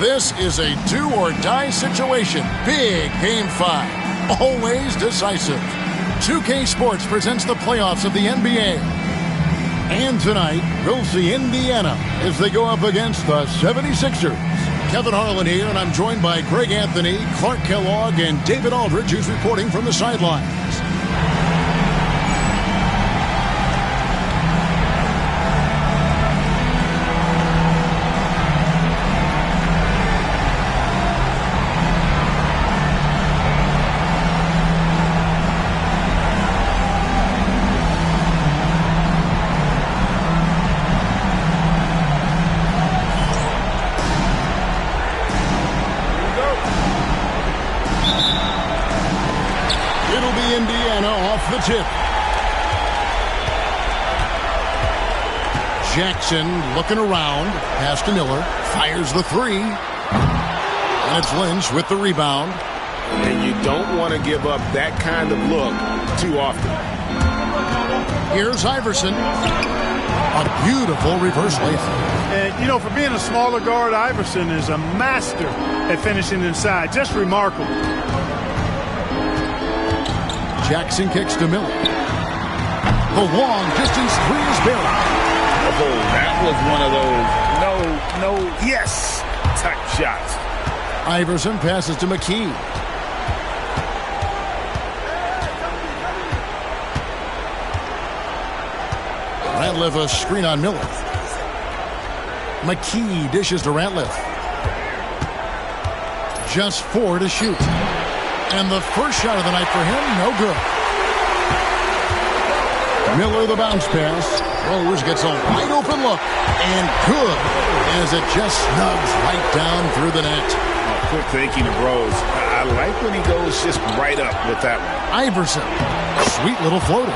This is a do-or-die situation. Big Game 5. Always decisive. 2K Sports presents the playoffs of the NBA. And tonight, we'll see Indiana as they go up against the 76ers. Kevin Harlan here, and I'm joined by Greg Anthony, Clark Kellogg, and David Aldridge, who's reporting from the sidelines. The tip. Jackson looking around. Pass to Miller. Fires the three. And it's Lynch with the rebound. And you don't want to give up that kind of look too often. Here's Iverson. A beautiful reverse layup. And, you know, for being a smaller guard, Iverson is a master at finishing inside. Just remarkable. Jackson kicks to Miller. The long distance three is buried. Oh, that was one of those no, yes type shots. Iverson passes to McKee. Ratliff a screen on Miller. McKee dishes to Ratliff. Just 4 to shoot. And the first shot of the night for him, no good. Miller the bounce pass. Rose gets a wide open look. And good, as it just snugs right down through the net. Oh, quick thinking of Rose. I like when he goes just right up with that one. Iverson. Sweet little floater.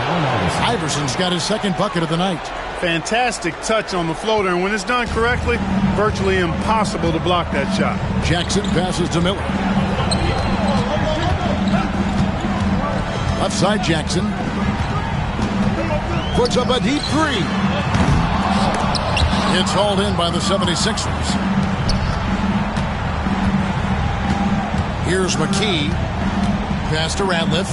Iverson's got his second bucket of the night. Fantastic touch on the floater. And when it's done correctly, virtually impossible to block that shot. Jackson passes to Miller. Left side Jackson. Puts up a deep three. It's hauled in by the 76ers. Here's McKee. Pass to Ratliff.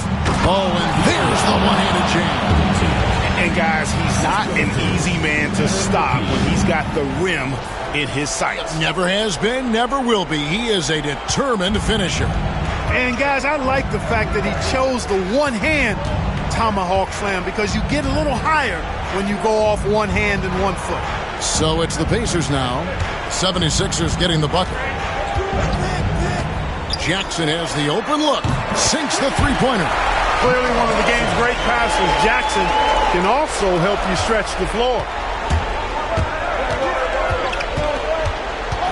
Oh, and there's the one-handed jam. And guys, he's not an easy man to stop when he's got the rim in his sights. Never has been, never will be. He is a determined finisher. And, guys, I like the fact that he chose the one-hand tomahawk slam because you get a little higher when you go off one hand and 1 foot. So it's the Pacers now. 76ers getting the bucket. Jackson has the open look. Sinks the three-pointer. Clearly one of the game's great passers. Jackson can also help you stretch the floor.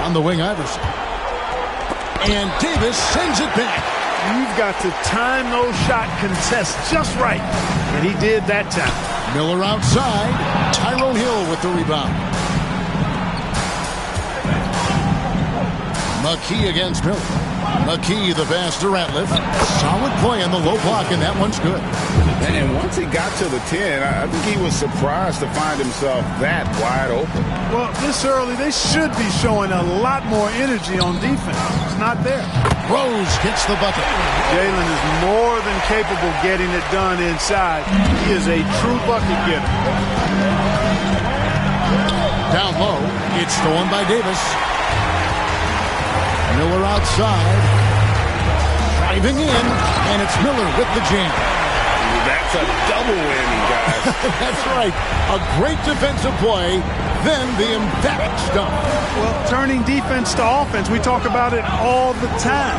On the wing, Iverson. And Davis sends it back. You've got to time those shot contests just right. And he did that time. Miller outside. Tyrone Hill with the rebound. McKee against Miller. McKee the pass to Ratliff. Solid play on the low block, and that one's good. And once he got to the 10, I think he was surprised to find himself that wide open. Well, this early, they should be showing a lot more energy on defense. It's not there. Rose gets the bucket. Jalen is more than capable getting it done inside. He is a true bucket getter. Down low, it's stolen by Davis. Miller outside. Driving in, and it's Miller with the jam. That's a double whammy, guys. That's right. A great defensive play, then the emphatic stuff. Well, turning defense to offense, we talk about it all the time.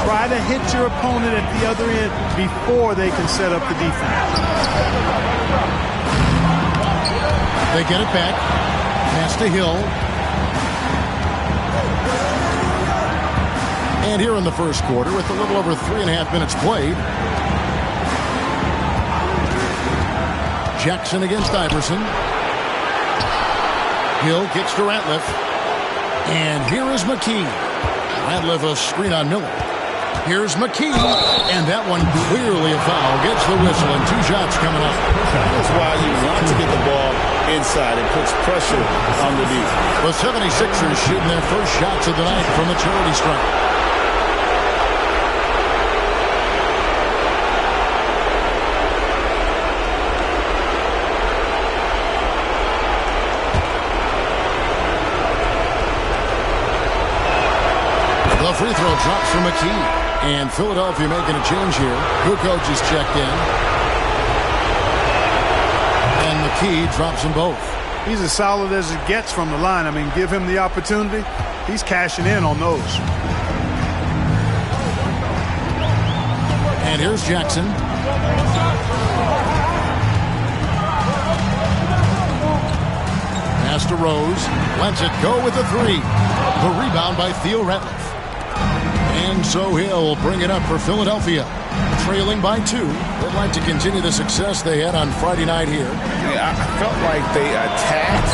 Try to hit your opponent at the other end before they can set up the defense. They get it back. Pass to Hill. And here in the first quarter, with a little over 3.5 minutes played, Jackson against Iverson. Hill kicks to Ratliff. And here is McKee. Ratliff a screen on Miller. Here's McKee, and that one clearly a foul. Gets the whistle, and 2 shots coming up. That's why you want to get the ball inside. It puts pressure on the D. The 76ers shooting their first shots of the night from the charity stripe. The free throw drops from McKee. And Philadelphia making a change here. Kukoc is checked in. And McKee drops them both. He's as solid as it gets from the line. I mean, give him the opportunity. He's cashing in on those. And here's Jackson. Pass to Rose. Lets it go with the 3. The rebound by Theo Ratliff. And so he'll bring it up for Philadelphia. Trailing by 2. They'd like to continue the success they had on Friday night here. Yeah, I felt like they attacked,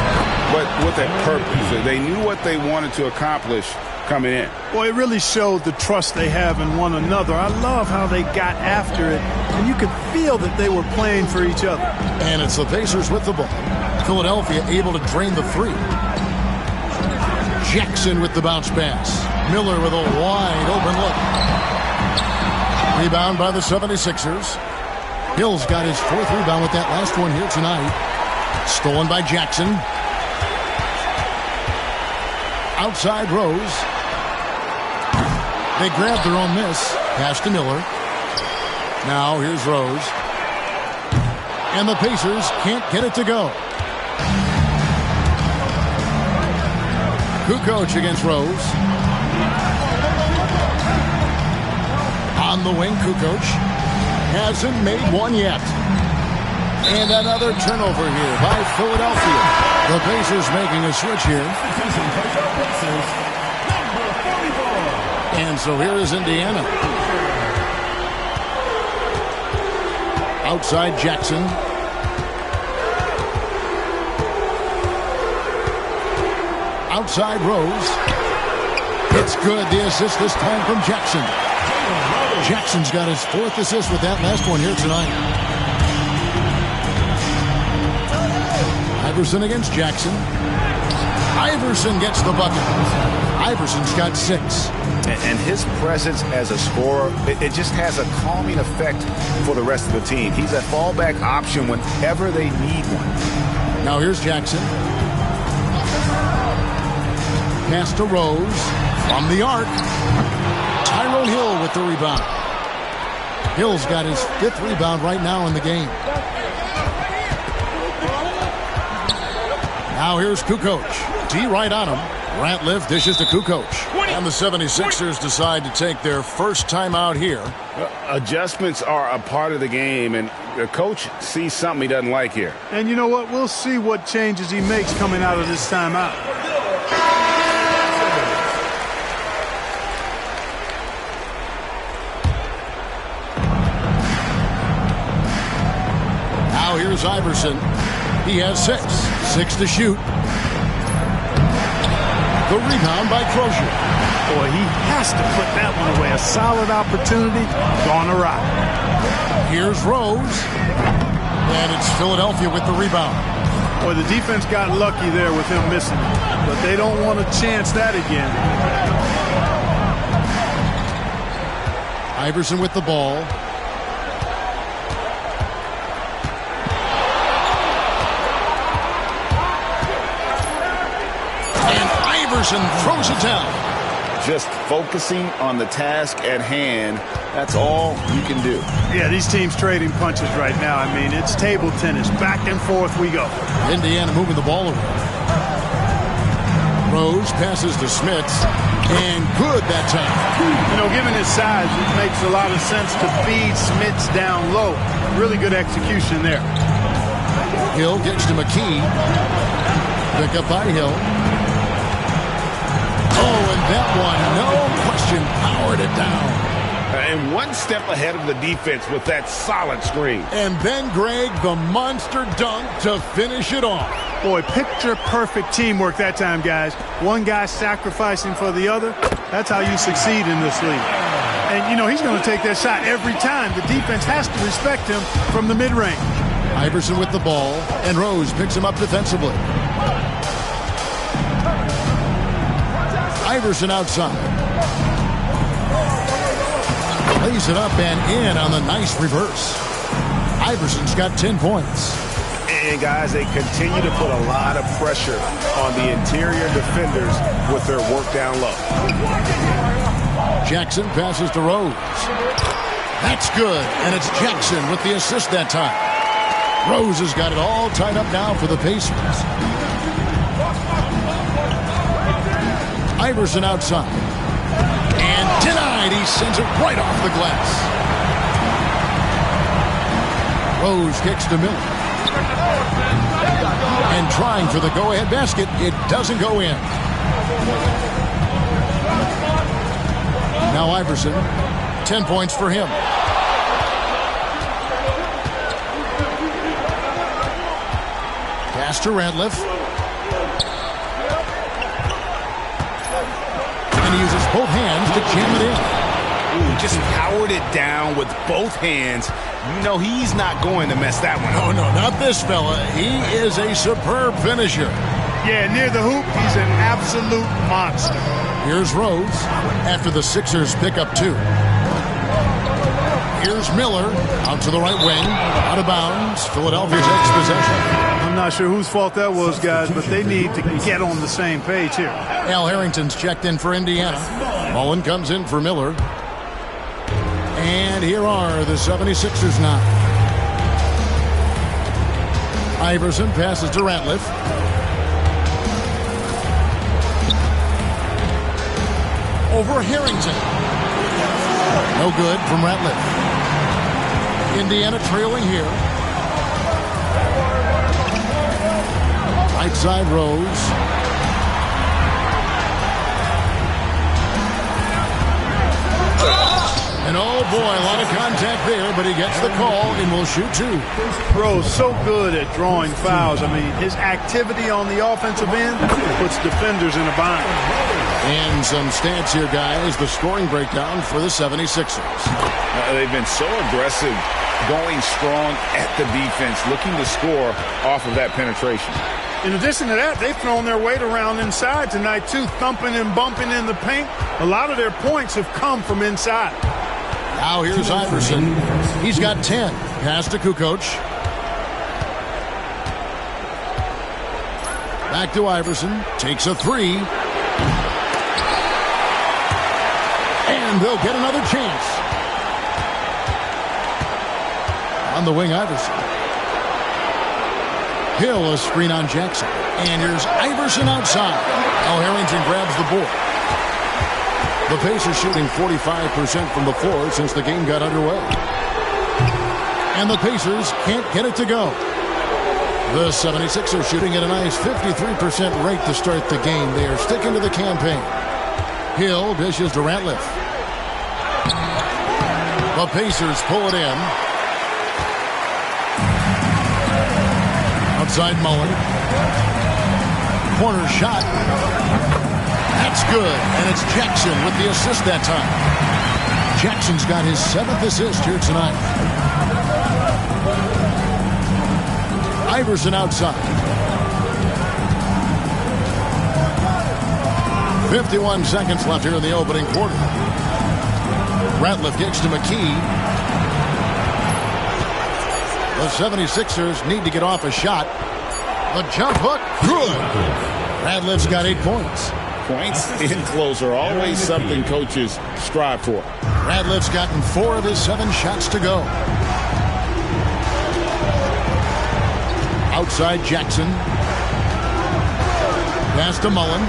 but with a purpose. They knew what they wanted to accomplish coming in. Boy, it really showed the trust they have in one another. I love how they got after it, and you could feel that they were playing for each other. And it's the Pacers with the ball. Philadelphia able to drain the 3. Jackson with the bounce pass. Miller with a wide open look. Rebound by the 76ers. Hill's got his 4th rebound with that last one here tonight. Stolen by Jackson. Outside Rose. They grabbed their own miss. Pass to Miller. Now here's Rose. And the Pacers can't get it to go. Kukoc against Rose. On the wing, Kukoc hasn't made one yet. And another turnover here by Philadelphia. The Pacers making a switch here. And so here is Indiana. Outside Jackson. Outside Rose. It's good. The assist this time from Jackson. Jackson's got his 4th assist with that last one here tonight. Iverson against Jackson. Iverson gets the bucket. Iverson's got 6. And his presence as a scorer, it just has a calming effect for the rest of the team. He's a fallback option whenever they need one. Now here's Jackson. Pass to Rose from the arc. Tyrone Hill with the rebound. Hill's got his 5th rebound right now in the game. Now here's Kukoc. D right on him. Ratliff dishes to Kukoc. And the 76ers decide to take their first timeout here. Adjustments are a part of the game, and the coach sees something he doesn't like here. And you know what? We'll see what changes he makes coming out of this timeout. Now here's Iverson. He has 6. 6 to shoot. The rebound by Crozier. Boy, he has to put that one away. A solid opportunity gone awry. Here's Rose. And it's Philadelphia with the rebound. Boy, the defense got lucky there with him missing it. But they don't want to chance that again. Iverson with the ball. And throws it down. Just focusing on the task at hand. That's all you can do. Yeah, these teams trading punches right now. I mean, it's table tennis. Back and forth we go. Indiana moving the ball around. Rose passes to Smits. And good that time. You know, given his size, it makes a lot of sense to feed Smits down low. Really good execution there. Hill gets to McKee. Pick up by Hill. Oh, and that one, no question, powered it down. And one step ahead of the defense with that solid screen. And then, Greg, the monster dunk to finish it off. Boy, picture-perfect teamwork that time, guys. One guy sacrificing for the other. That's how you succeed in this league. And, you know, he's going to take that shot every time. The defense has to respect him from the mid-range. Iverson with the ball, and Rose picks him up defensively. Iverson outside. Lays it up and in on the nice reverse. Iverson's got 10 points. And, guys, they continue to put a lot of pressure on the interior defenders with their work down low. Jackson passes to Rose. That's good, and it's Jackson with the assist that time. Rose has got it all tied up now for the Pacers. Iverson outside. And denied. He sends it right off the glass. Rose kicks to Miller. And trying for the go-ahead basket. It doesn't go in. Now Iverson. 10 points for him. Pass to Ratliff. And he uses both hands to jam it in. Ooh, just powered it down with both hands. You know he's not going to mess that one up. Oh, no, not this fella. He is a superb finisher. Yeah, near the hoop, he's an absolute monster. Here's Rose after the Sixers pick up 2. Here's Miller out to the right wing, out of bounds. Philadelphia takes possession. I'm not sure whose fault that was, guys, but they need to get on the same page here. Al Harrington's checked in for Indiana. Mullen comes in for Miller. And here are the 76ers now. Iverson passes to Ratliff. Over Harrington. No good from Ratliff. Indiana trailing here. Right side Rose. And oh boy, a lot of contact there, but he gets the call and will shoot 2. Rose so good at drawing fouls. I mean, his activity on the offensive end puts defenders in a bind. And some stats here, guys. The scoring breakdown for the 76ers. They've been so aggressive, going strong at the defense, looking to score off of that penetration. In addition to that, they've thrown their weight around inside tonight, too, thumping and bumping in the paint. A lot of their points have come from inside. Now here's Iverson. He's got 10. Pass to Kukoc. Back to Iverson. Takes a 3. And they'll get another chance. On the wing, Iverson. Hill, a screen on Jackson. And here's Iverson outside. Al Harrington grabs the board. The Pacers shooting 45% from the floor since the game got underway. And the Pacers can't get it to go. The 76ers shooting at a nice 53% rate to start the game. They are sticking to the campaign. Hill dishes to Ratliff. The Pacers pull it in. Outside Mullen. Corner shot. That's good, and it's Jackson with the assist that time. Jackson's got his 7th assist here tonight. Iverson outside. 51 seconds left here in the opening quarter. Ratliff kicks to McKee. The 76ers need to get off a shot. The jump hook, good. Ratliff's got 8 points. Points in close are always something coaches strive for. Ratliff's gotten 4 of his 7 shots to go. Outside Jackson. Pass to Mullen.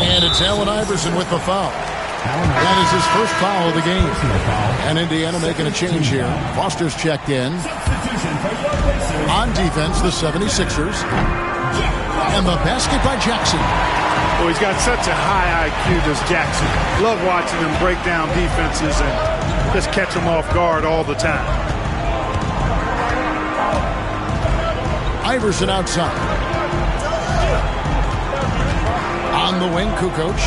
And it's Allen Iverson with the foul. That is his first foul of the game. And Indiana making a change here. Foster's checked in. On defense, the 76ers. And the basket by Jackson. Oh, he's got such a high IQ, does Jackson. Love watching him break down defenses and just catch them off guard all the time. Iverson outside. On the wing, Kukoc.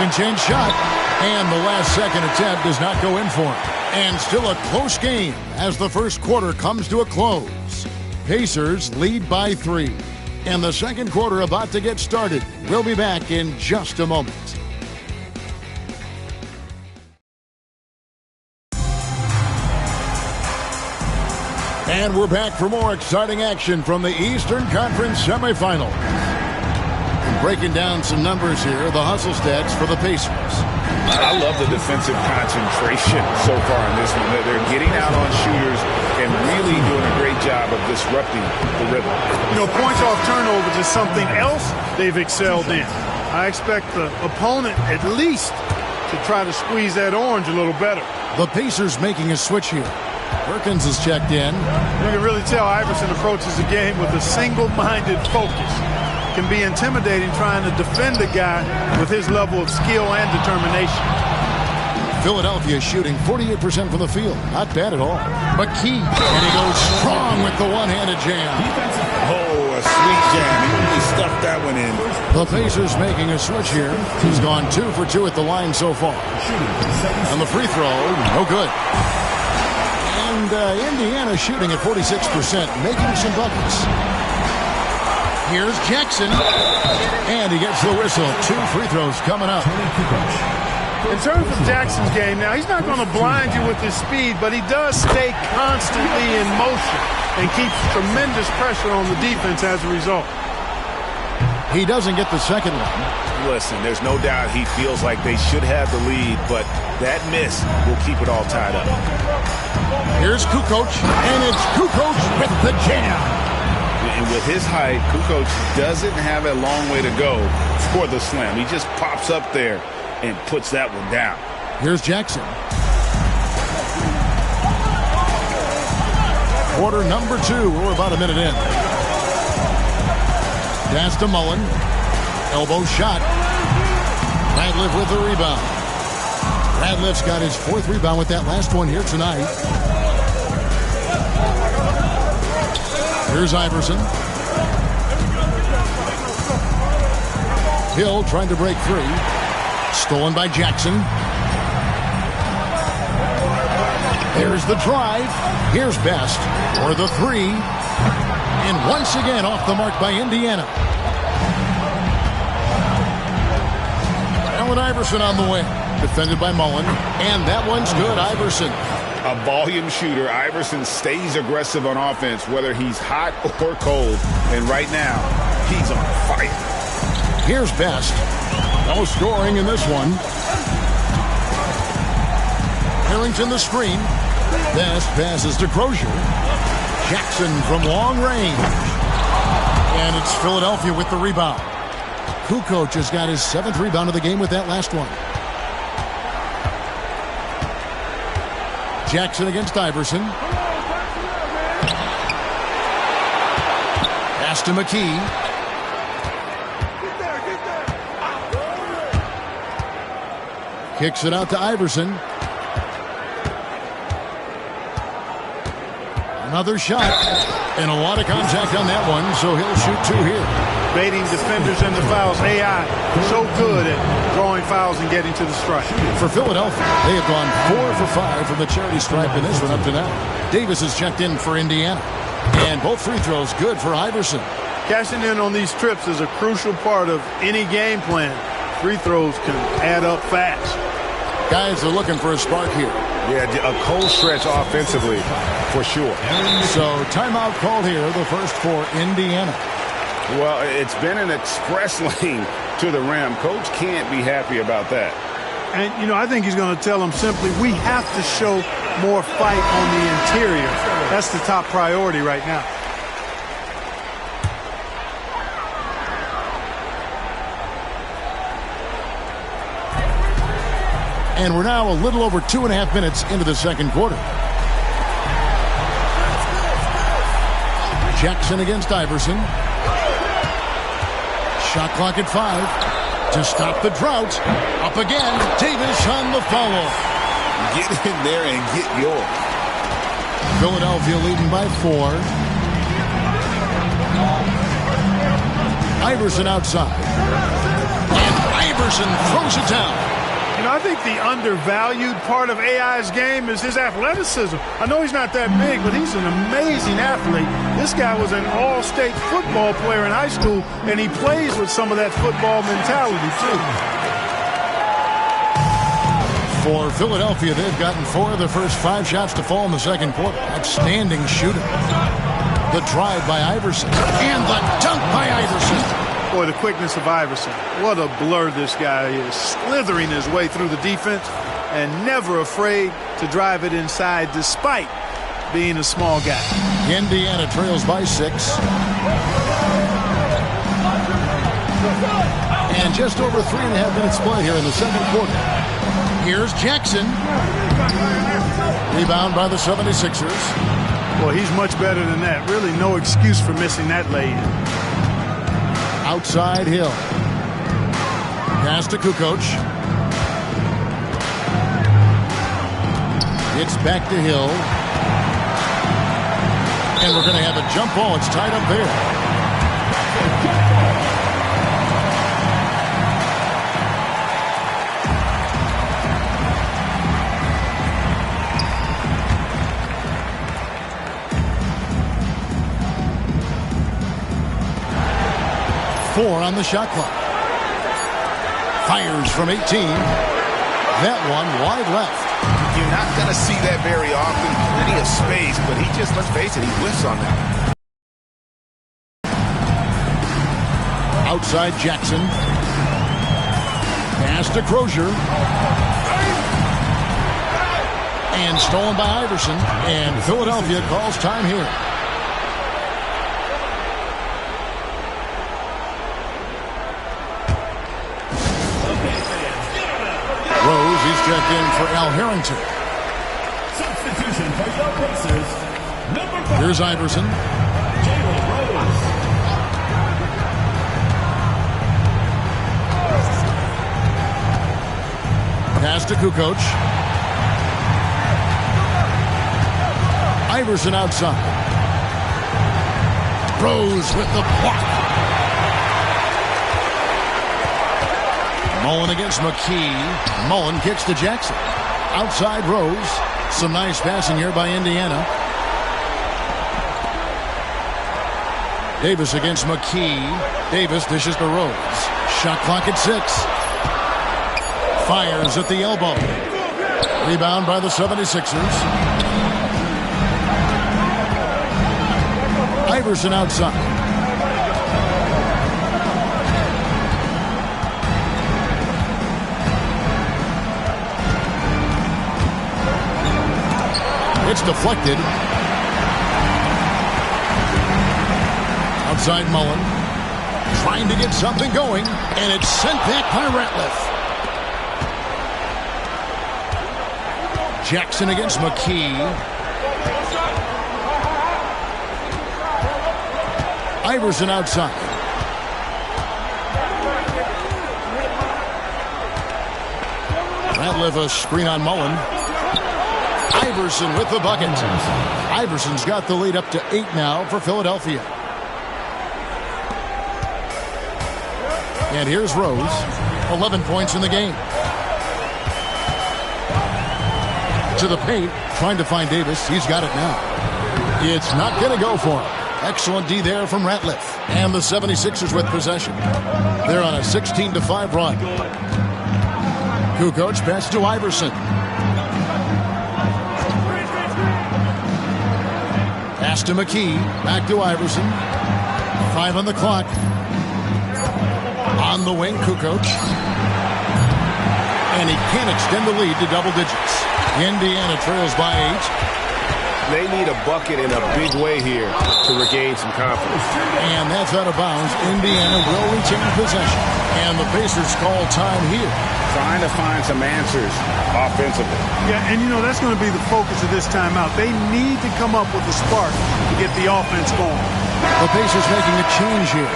Second chance shot. And the last second attempt does not go in for him. And still a close game as the first quarter comes to a close. Pacers lead by 3. And the second quarter about to get started. We'll be back in just a moment. And we're back for more exciting action from the Eastern Conference semifinals. And breaking down some numbers here, the hustle stats for the Pacers. I love the defensive concentration so far in this one. They're getting out on shooters and really doing a great job of disrupting the rhythm. You know, points off turnovers is something else they've excelled in. I expect the opponent at least to try to squeeze that orange a little better. The Pacers making a switch here. Perkins is checked in. You can really tell Iverson approaches the game with a single-minded focus. Can be intimidating trying to defend a guy with his level of skill and determination. Philadelphia shooting 48% from the field. Not bad at all. McKee, and he goes strong with the one-handed jam. Oh, a sweet jam. He really stuffed that one in. The Pacers making a switch here. He's gone 2 for 2 at the line so far. And the free throw, no good. And Indiana shooting at 46%, making some buckets. Here's Jackson, and he gets the whistle. 2 free throws coming up. In terms of Jackson's game, now he's not going to blind you with his speed, but he does stay constantly in motion and keeps tremendous pressure on the defense as a result. He doesn't get the second one. Listen, there's no doubt he feels like they should have the lead, but that miss will keep it all tied up. Here's Kukoc, and it's Kukoc with the jam. And with his height, Kukoc doesn't have a long way to go for the slam. He just pops up there and puts that one down. Here's Jackson. Quarter number 2. We're about a minute in. Pass to Mullen. Elbow shot. Radliff with the rebound. Radliff's got his 4th rebound with that last one here tonight. Here's Iverson. Hill trying to break free. Stolen by Jackson. Here's the drive. Here's Best for the 3. And once again off the mark by Indiana. Allen Iverson on the way. Defended by Mullen. And that one's good. Iverson. A volume shooter. Iverson stays aggressive on offense, whether he's hot or cold. And right now, he's on fire. Here's Best. No scoring in this one. Harrington the screen. Best passes to Crozier. Jackson from long range. And it's Philadelphia with the rebound. Kukoc has got his 7th rebound of the game with that last one. Jackson against Iverson. Pass to McKee. Kicks it out to Iverson. Another shot. And a lot of contact on that one, so he'll shoot 2 here. Baiting defenders into fouls. AI so good at drawing fouls and getting to the stripe. For Philadelphia, they have gone 4 for 5 from the charity stripe in this one up to now. Davis has checked in for Indiana. And both free throws good for Iverson. Cashing in on these trips is a crucial part of any game plan. Free throws can add up fast. Guys are looking for a spark here. Yeah, a cold stretch offensively, for sure. So timeout called here, the first for Indiana. Well, it's been an express lane to the rim. Coach can't be happy about that. And, you know, I think he's going to tell them simply, we have to show more fight on the interior. That's the top priority right now. And we're now a little over 2.5 minutes into the second quarter. Jackson against Iverson. Shot clock at 5. To stop the drought. Up again. Davis on the follow. Get in there and get yours. Philadelphia leading by 4. Iverson outside. And Iverson throws it down. You know, I think the undervalued part of AI's game is his athleticism. I know he's not that big, but he's an amazing athlete. This guy was an all-state football player in high school, and he plays with some of that football mentality, too. For Philadelphia, they've gotten 4 of their first 5 shots to fall in the second quarter. Outstanding shooting. The drive by Iverson. And the dunk by Iverson. Boy, the quickness of Iverson. What a blur this guy is. Slithering his way through the defense and never afraid to drive it inside despite being a small guy. Indiana trails by 6. And just over 3.5 minutes play here in the second quarter. Here's Jackson. Rebound by the 76ers. Well, he's much better than that. Really no excuse for missing that lay-in. Outside Hill. Pass to Kukoc. It's back to Hill. And we're going to have a jump ball. It's tied up there. Four on the shot clock. Fires from 18. That one wide left. You're not going to see that very often. Plenty of space, but he just, let's face it, he whiffs on that. Outside Jackson. Pass to Crozier. And stolen by Iverson. And Philadelphia calls time here. Rose, he's checked in for Al Harrington. Substitution for your Pacers, number 5. Here's Iverson. Jalen Rose. Pass to Kukoc. Iverson outside. Rose with the block. Mullen against McKee. Mullen kicks to Jackson. Outside Rose. Some nice passing here by Indiana. Davis against McKee. Davis dishes to Rose. Shot clock at 6. Fires at the elbow. Rebound by the 76ers. Iverson outside. It's deflected. Outside Mullen. Trying to get something going. And it's sent back by Ratliff. Jackson against McKee. Iverson outside. Ratliff a screen on Mullen. Iverson with the bucket. Iverson's got the lead up to 8 now for Philadelphia. And here's Rose. 11 points in the game. To the paint, trying to find Davis. He's got it now. It's not going to go for him. Excellent D there from Ratliff. And the 76ers with possession. They're on a 16-5 run. Kukoc pass to Iverson. Pass to McKee. Back to Iverson. 5 on the clock. On the wing, Kukoc. And he can't extend the lead to double digits. Indiana trails by 8. They need a bucket in a big way here to regain some confidence. And that's out of bounds. Indiana will retain possession. And the Pacers call time here. Trying to find some answers offensively. Yeah, and you know, that's going to be the focus of this timeout. They need to come up with a spark to get the offense going. The Pacers making a change here.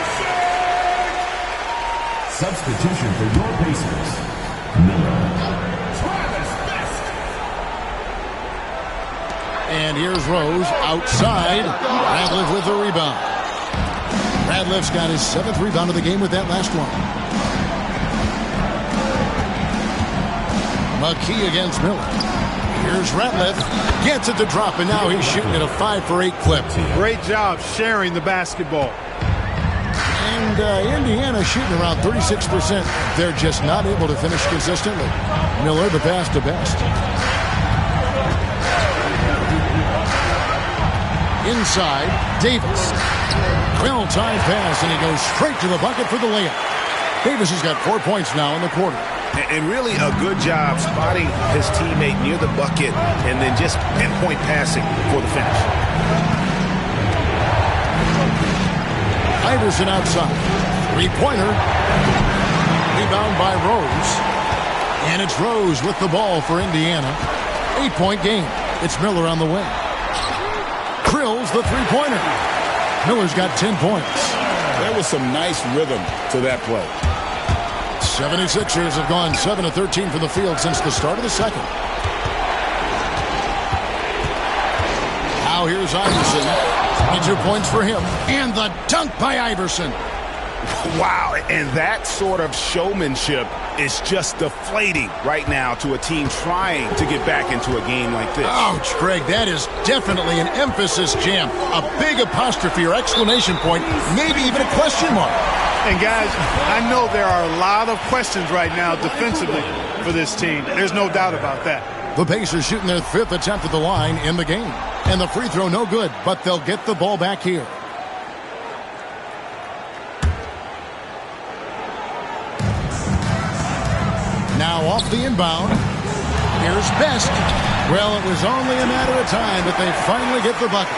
Substitution for your Pacers, number Travis Best. And here's Rose outside. Ratliff with the rebound. Ratliff's got his 7th rebound of the game with that last one. McKee against Miller. Here's Ratliff. Gets it to drop, and now he's shooting at a 5 for 8 clip. Great job sharing the basketball. And Indiana shooting around 36%. They're just not able to finish consistently. Miller the pass to Best. Inside, Davis. Well-timed pass, and he goes straight to the bucket for the layup. Davis has got 4 points now in the quarter. And really a good job spotting his teammate near the bucket and then just pinpoint passing for the finish. Iverson outside. Three-pointer. Rebound by Rose. And it's Rose with the ball for Indiana. 8-point game. It's Miller on the wing. Krills the three-pointer. Miller's got 10 points. There was some nice rhythm to that play. 76ers have gone 7 of 13 from the field since the start of the second. Now here's Iverson. 22 points for him. And the dunk by Iverson. Wow, and that sort of showmanship is just deflating right now to a team trying to get back into a game like this. Ouch, Greg, that is definitely an emphasis jam. A big apostrophe or exclamation point, maybe even a question mark. And guys, I know there are a lot of questions right now defensively for this team. There's no doubt about that. The Pacers shooting their 5th attempt at the line in the game. And the free throw no good, but they'll get the ball back here. Now off the inbound. Here's Best. Well, it was only a matter of time, but they finally get the bucket.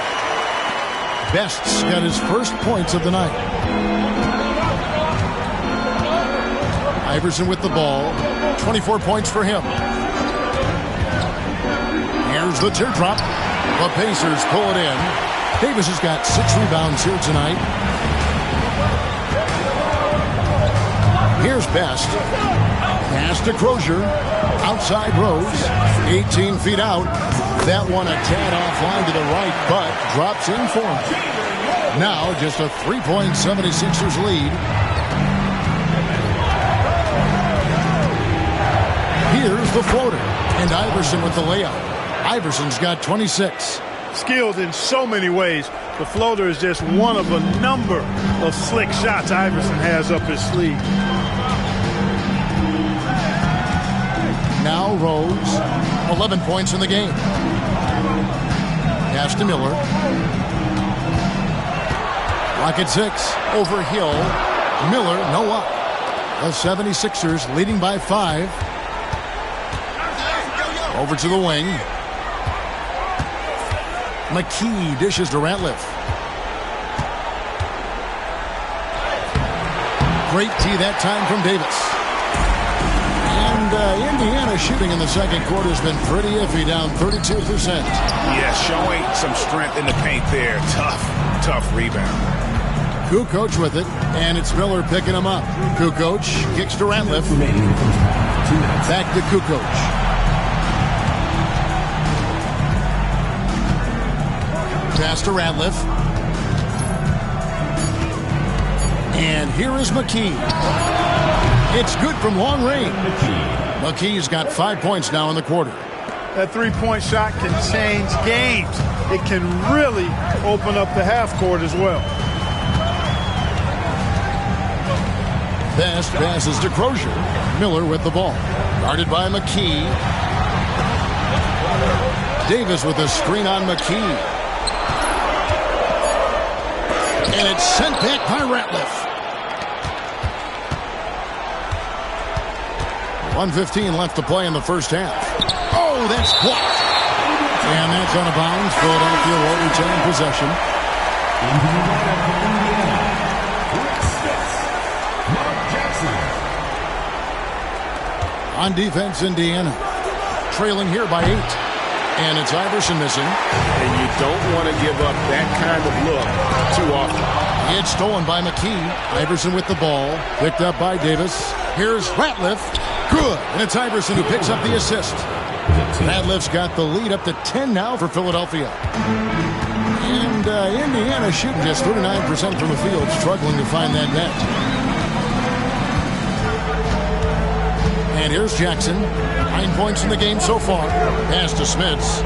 Best's got his first points of the night. Iverson with the ball. 24 points for him. Here's the teardrop. The Pacers pull it in. Davis has got 6 rebounds here tonight. Here's Best. Pass to Crozier. Outside Rose. 18 feet out. That one a tad offline to the right, but drops in for him. Now just a 3-point 76ers lead. Here's the floater. And Iverson with the layup. Iverson's got 26. Skilled in so many ways. The floater is just one of a number of slick shots Iverson has up his sleeve. Now Rose. 11 points in the game. Pass to Miller. Rocket 6. Over Hill. Miller, no up. The 76ers leading by 5. Over to the wing. McKee dishes to Ratliff. Great tee that time from Davis. And Indiana shooting in the second quarter has been pretty iffy, down 32%. Yeah, showing some strength in the paint there. Tough rebound. Kukoc with it, and it's Miller picking him up. Kukoc kicks to Ratliff. Back to Kukoc. Pass to Ratliff. And here is McKee. It's good from long range. McKee's got 5 points now in the quarter. That three-point shot can change games. It can really open up the half court as well. Best passes to Crozier. Miller with the ball. Guarded by McKee. Davis with a screen on McKee. And it's sent back by Ratliff. 1:15 left to play in the first half. Oh, that's blocked. And that's out of bounds. Philadelphia will retain possession. On defense, Indiana. Trailing here by 8. And it's Iverson missing. And you don't want to give up that kind of look too often. It's stolen by McKee. Iverson with the ball. Picked up by Davis. Here's Ratliff. Good. And it's Iverson who picks up the assist. Ratliff's got the lead up to 10 now for Philadelphia. And Indiana shooting just 39% from the field, struggling to find that net. And here's Jackson. 9 points in the game so far. Pass to Smits.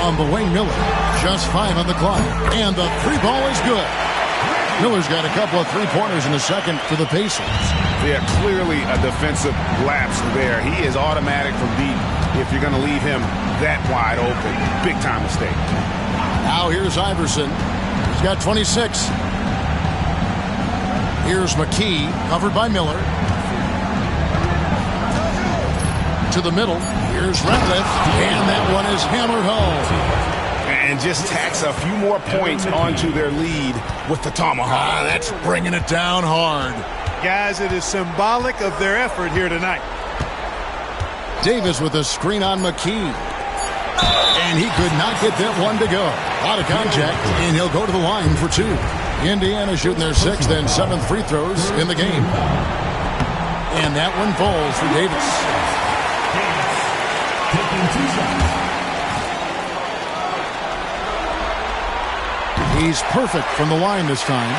On the way, Miller. Just 5 on the clock. And the 3 ball is good. Miller's got a couple of 3-pointers in the second for the Pacers. Yeah, clearly a defensive lapse there. He is automatic from deep if you're going to leave him that wide open. Big time mistake. Now here's Iverson. He's got 26. Here's McKee, covered by Miller. To the middle. Here's Ratliff. And that one is hammered home. And just tacks a few more points onto their lead with the tomahawk. That's bringing it down hard. Guys, it is symbolic of their effort here tonight. Davis with a screen on McKee. And he could not get that one to go. A lot of contact, and he'll go to the line for 2. Indiana shooting their 6th and 7th free throws in the game. And that one falls for Davis. Taking 2 shots. He's perfect from the line this time.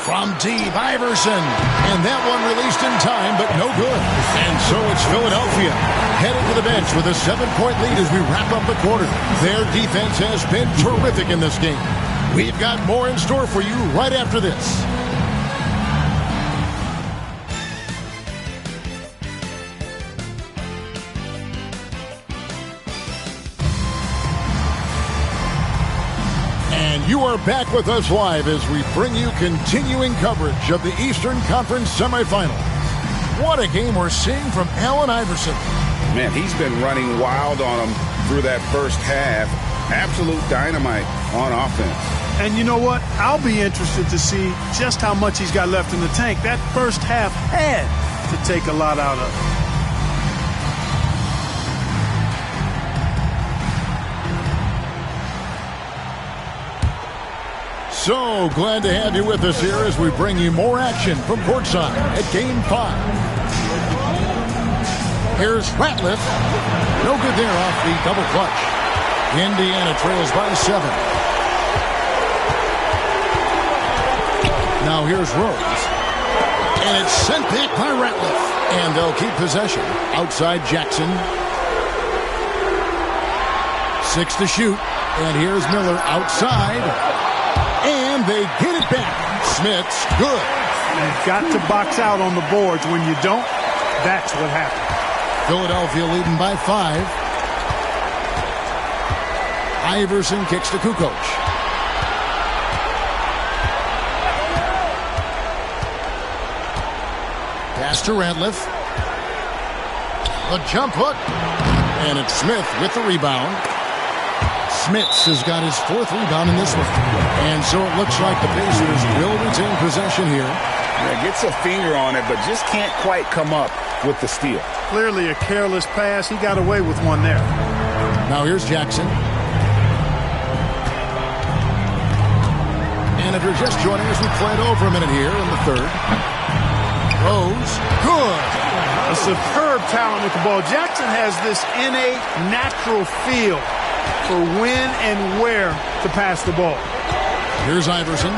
From deep, Iverson. And that one released in time, but no good. And so it's Philadelphia headed to the bench with a 7-point lead as we wrap up the quarter. Their defense has been terrific in this game. We've got more in store for you right after this. You are back with us live as we bring you continuing coverage of the Eastern Conference semifinals. What a game we're seeing from Allen Iverson. Man, he's been running wild on them through that first half. Absolute dynamite on offense. And you know what? I'll be interested to see just how much he's got left in the tank. That first half had to take a lot out of it. So glad to have you with us here as we bring you more action from courtside at Game 5. Here's Ratliff. No good there off the double clutch. Indiana trails by 7. Now here's Rose. And it's sent back by Ratliff. And they'll keep possession. Outside Jackson. 6 to shoot. And here's Miller outside. And they get it back. Smits, good. You've got to box out on the boards. When you don't, that's what happens. Philadelphia leading by 5. Iverson kicks to Kukoc. Pass to Ratliff. A jump hook. And it's Smith with the rebound. Smits has got his 4th rebound in this one. And so it looks like the Pacers will retain possession here. Yeah, gets a finger on it, but just can't quite come up with the steal. Clearly a careless pass. He got away with one there. Now here's Jackson. And if you're just joining us, we played over a minute here in the 3rd. Rose, good. A superb talent with the ball. Jackson has this innate, natural feel for when and where to pass the ball. Here's Iverson.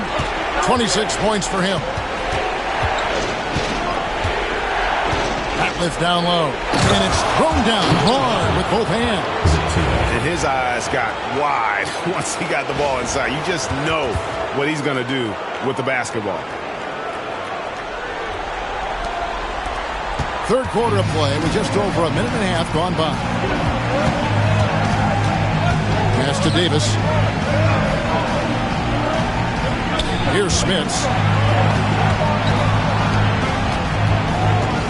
26 points for him. Ratliff down low. And it's thrown down hard with both hands. And his eyes got wide once he got the ball inside. You just know what he's going to do with the basketball. 3rd quarter of play with just over a minute and a half gone by. Pass to Davis. Here's Smits.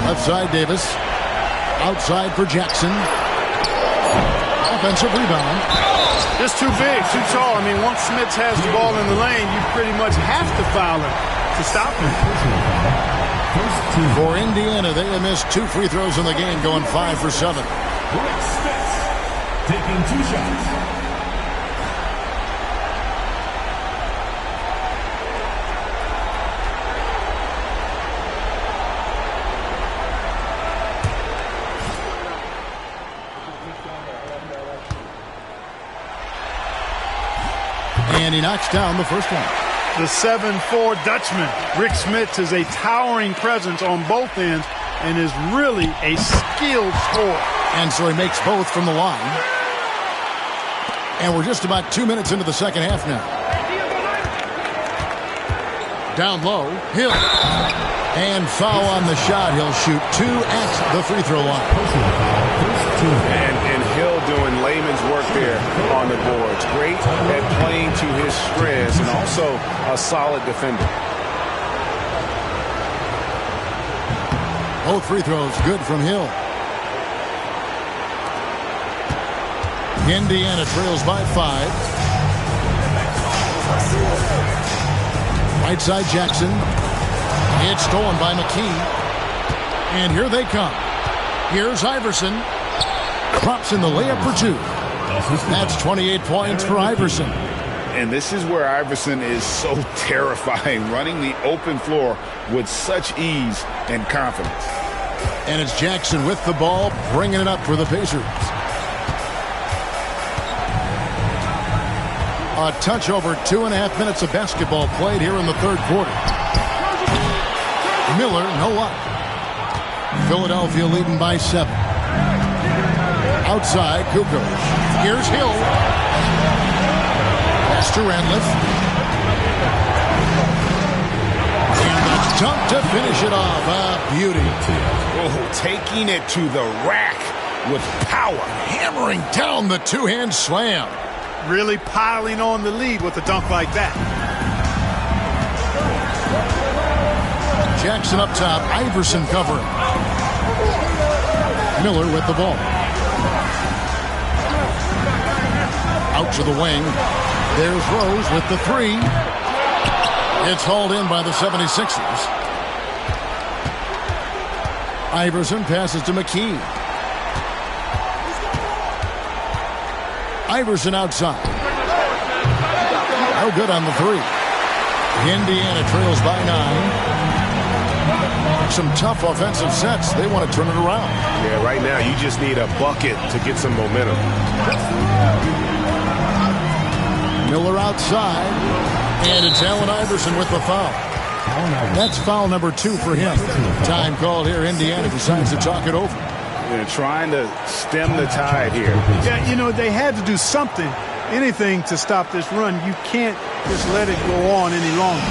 Left side Davis. Outside for Jackson. Offensive rebound. Just too big, too tall. I mean, once Smits has the ball in the lane, you pretty much have to foul him to stop him. For Indiana, they have missed 2 free throws in the game, going 5 for 7. Smits taking 2 shots. And he knocks down the first one. The 7'4" Dutchman, Rick Smits, is a towering presence on both ends and is really a skilled scorer. And so he makes both from the line. And we're just about 2 minutes into the second half now. Down low, Hill. And foul on the shot. He'll shoot 2 at the free throw line. And Hill doing layman's work there on the boards. Great at playing to his strengths and also a solid defender. Both free throws good from Hill. Indiana trails by 5. Right side Jackson. It's stolen by McKee. And here they come. Here's Iverson. Drops in the layup for 2. That's 28 points for Iverson. And this is where Iverson is so terrifying, running the open floor with such ease and confidence. And it's Jackson with the ball, bringing it up for the Pacers. A touch over 2.5 minutes of basketball played here in the third quarter. Miller, no luck. Philadelphia leading by 7. Outside, Kukoc. Here's Hill. Pass to Ratliff. And the dunk to finish it off. A beauty. Oh, taking it to the rack with power. Hammering down the two-hand slam. Really piling on the lead with a dunk like that. Jackson up top, Iverson covering. Miller with the ball. Out to the wing. There's Rose with the 3. It's hauled in by the 76ers. Iverson passes to McKee. Iverson outside. No good on the 3. Indiana trails by 9. Some tough offensive sets. They want to turn it around. Yeah, right now you just need a bucket to get some momentum. Miller outside. And it's Allen Iverson with the foul. That's foul number 2 for him. Time called here. Indiana decides to talk it over. They're trying to stem the tide here. Yeah, you know, they had to do something, anything to stop this run. You can't just let it go on any longer.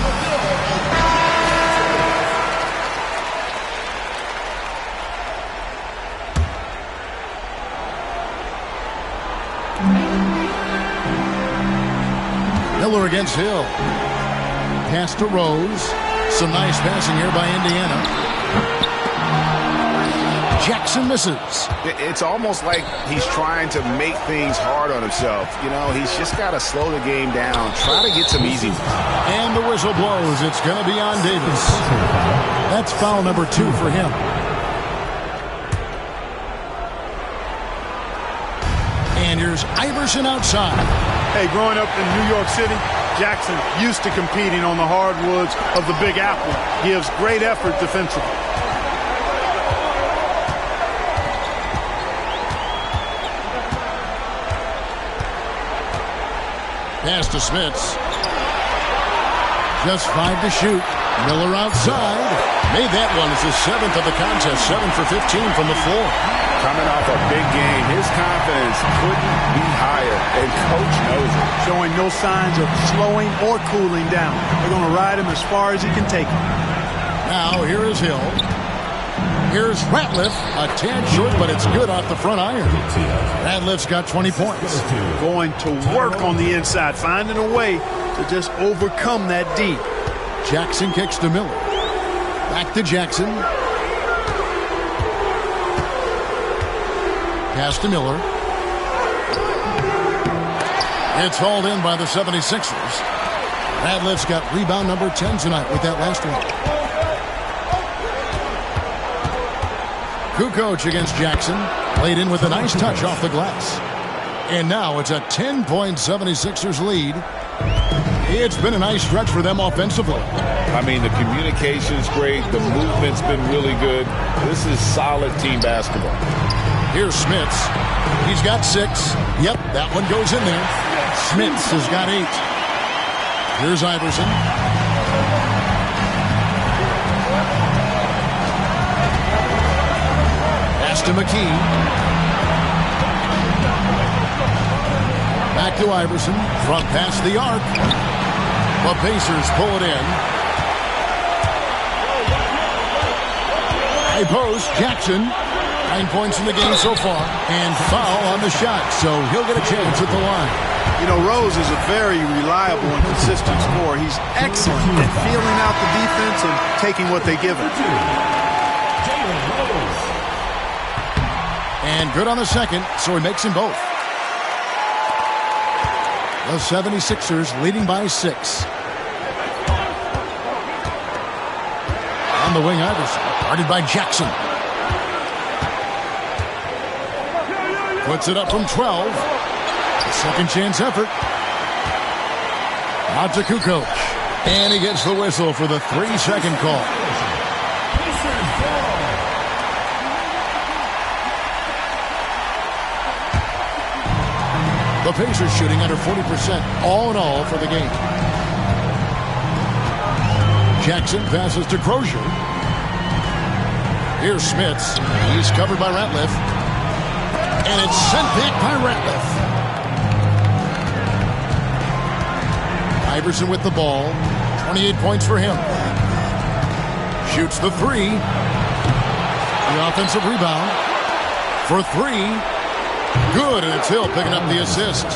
Miller against Hill. Pass to Rose. Some nice passing here by Indiana. Jackson misses. It's almost like he's trying to make things hard on himself. You know, he's just got to slow the game down, try to get some easy ones. And the whistle blows. It's going to be on Davis. That's foul number 2 for him. And here's Iverson outside. Hey, growing up in New York City, Jackson used to competing on the hardwoods of the Big Apple. Gives great effort defensively. Pass to Smits. Just 5 to shoot. Miller outside. Made that one. It's his 7th of the contest. 7 for 15 from the floor. Coming off a big game, his confidence couldn't be higher, and Coach knows it. Showing no signs of slowing or cooling down. They're going to ride him as far as he can take him. Now, here is Hill. Here's Ratliff. A tad short, but it's good off the front iron. Ratliff's got 20 points. Going to work on the inside, finding a way to just overcome that D. Jackson kicks to Miller. Back to Jackson. Pass to Miller. It's hauled in by the 76ers. Ratliff's got rebound number 10 tonight with that last one. Kukoc against Jackson. Laid in with a nice touch off the glass. And now it's a 10-point 76ers lead. It's been a nice stretch for them offensively. I mean, the communication's great. The movement's been really good. This is solid team basketball. Here's Smits. He's got 6. Yep, that one goes in there. Smits has got 8. Here's Iverson. Pass to McKee. Back to Iverson. Front past the arc. The Pacers pull it in. High post. Jackson. 9 points in the game so far. And foul on the shot, so he'll get a chance at the line. You know, Rose is a very reliable and consistent scorer. He's excellent at feeling out the defense and taking what they give him. And good on the second, so he makes them both. The 76ers leading by 6. On the wing, Iverson. Guarded by Jackson. Puts it up from 12. Second chance effort. Out to Kukoc. And he gets the whistle for the 3-second call. The Pacers shooting under 40% all in all for the game. Jackson passes to Crozier. Here's Smits. He's covered by Ratliff. And it's sent back by Ratliff. Iverson with the ball. 28 points for him. Shoots the 3. The offensive rebound. For 3. Good, and it's Hill picking up the assist.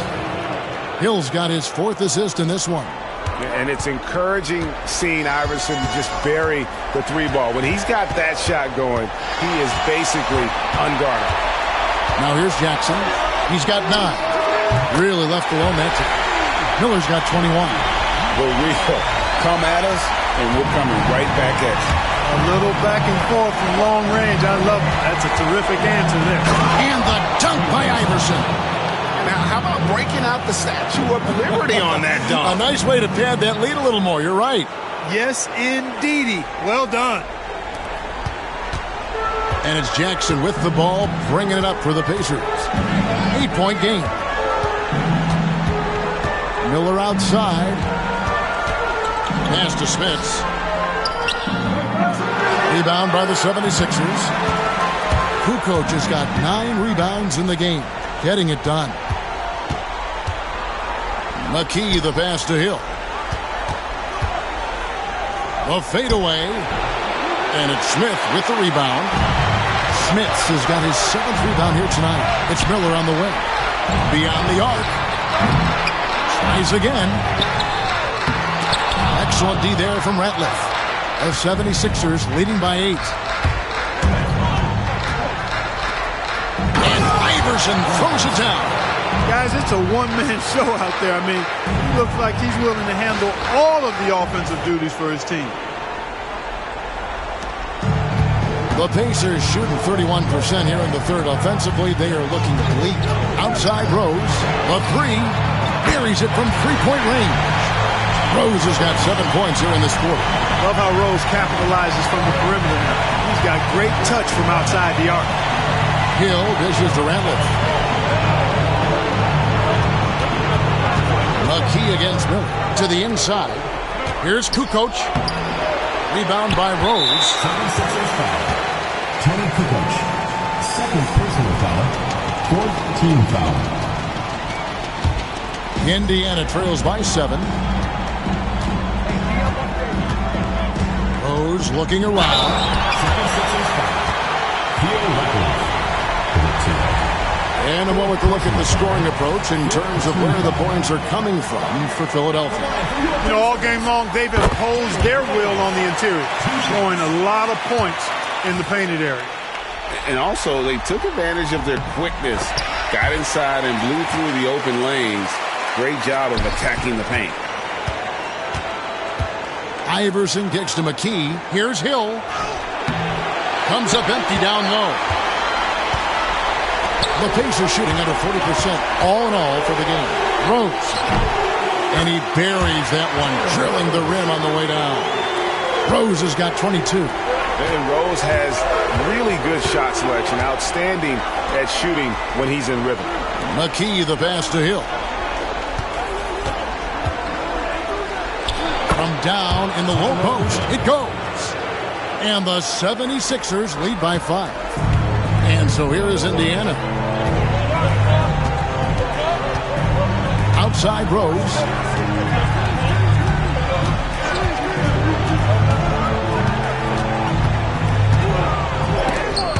Hill's got his 4th assist in this one. And it's encouraging seeing Iverson just bury the 3 ball. When he's got that shot going, he is basically unguarded. Now here's Jackson. He's got 9. Really left alone, that's it. Miller's got 21. But we'll come at us, and we're coming right back at you. A little back and forth from long range. I love it. That's a terrific answer there. And the dunk by Iverson. Now, how about breaking out the Statue of Liberty on that dunk? A nice way to pad that lead a little more. You're right. Yes, indeedy. Well done. And it's Jackson with the ball, bringing it up for the Pacers. 8-point game. Miller outside. Pass to Smits. Rebound by the 76ers. Kukoc has got 9 rebounds in the game. Getting it done. McKee the pass to Hill. The fadeaway. And it's Smith with the rebound. Smits has got his 7th rebound here tonight. It's Miller on the way. Beyond the arc. Tries again. Excellent D there from Ratliff. The 76ers leading by 8. And Iverson throws it down. Guys, it's a one-man show out there. I mean, he looks like he's willing to handle all of the offensive duties for his team. The Pacers shooting 31% here in the third. Offensively, they are looking bleak. Outside Rose. The 3. Buries it from 3-point range. Rose has got 7 points here in this quarter. Love how Rose capitalizes from the perimeter now. He's got great touch from outside the arc. Hill dishes to Ratliff. McKee against Miller. To the inside. Here's Kukoc. Rebound by Rose. 76ers foul. Tony Kukoc. 2nd personal foul. 4th team foul. Indiana trails by 7. Rose looking around. 76ers foul. Theo Ratliff. And a moment to look at the scoring approach in terms of where the points are coming from for Philadelphia. You know, all game long, they've imposed their will on the interior, scoring a lot of points in the painted area. And also, they took advantage of their quickness, got inside and blew through the open lanes. Great job of attacking the paint. Iverson kicks to McKee. Here's Hill. Comes up empty down low. The Pacers shooting under 40% all in all for the game. Rose. And he buries that one, drilling the rim on the way down. Rose has got 22. And Rose has really good shot selection. Outstanding at shooting when he's in rhythm. McKee the pass to Hill. down in the low post. It goes. And the 76ers lead by 5. And so here is Indiana. Outside Rose.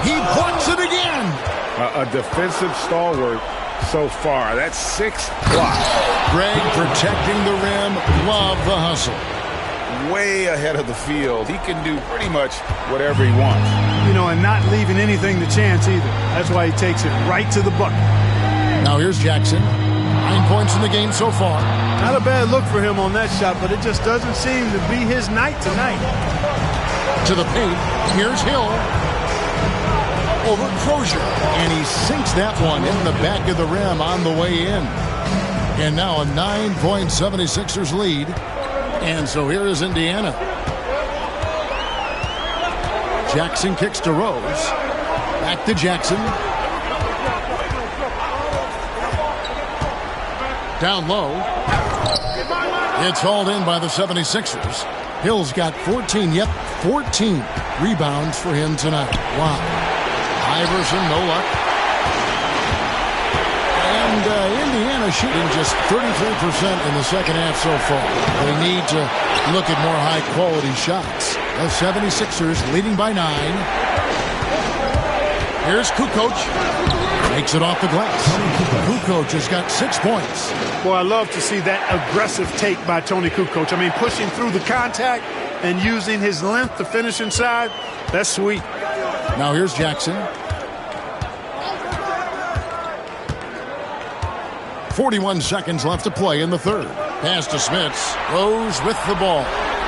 He blocks it again. A defensive stalwart so far. That's 6 blocks. Greg protecting the rim. Love the hustle. Way ahead of the field. He can do pretty much whatever he wants. You know, and not leaving anything to chance either. That's why he takes it right to the bucket. Now here's Jackson. 9 points in the game so far. Not a bad look for him on that shot, but it just doesn't seem to be his night tonight. To the paint. Here's Hill. Over Crozier. And he sinks that one in the back of the rim on the way in. And now a 9-point 76ers lead. And so here is Indiana. Jackson kicks to Rose. Back to Jackson. Down low. It's hauled in by the 76ers. Hill's got 14. Yep, 14 rebounds for him tonight. Wow. Iverson, no luck. And Indiana shooting just 33% in the second half so far. They need to look at more high-quality shots. The 76ers leading by 9. Here's Kukoc. Makes it off the glass. Kukoc has got 6 points. Boy, I love to see that aggressive take by Toni Kukoc. I mean, pushing through the contact and using his length to finish inside. That's sweet. Now here's Jackson. 41 seconds left to play in the third. Pass to Smits. Rose with the ball.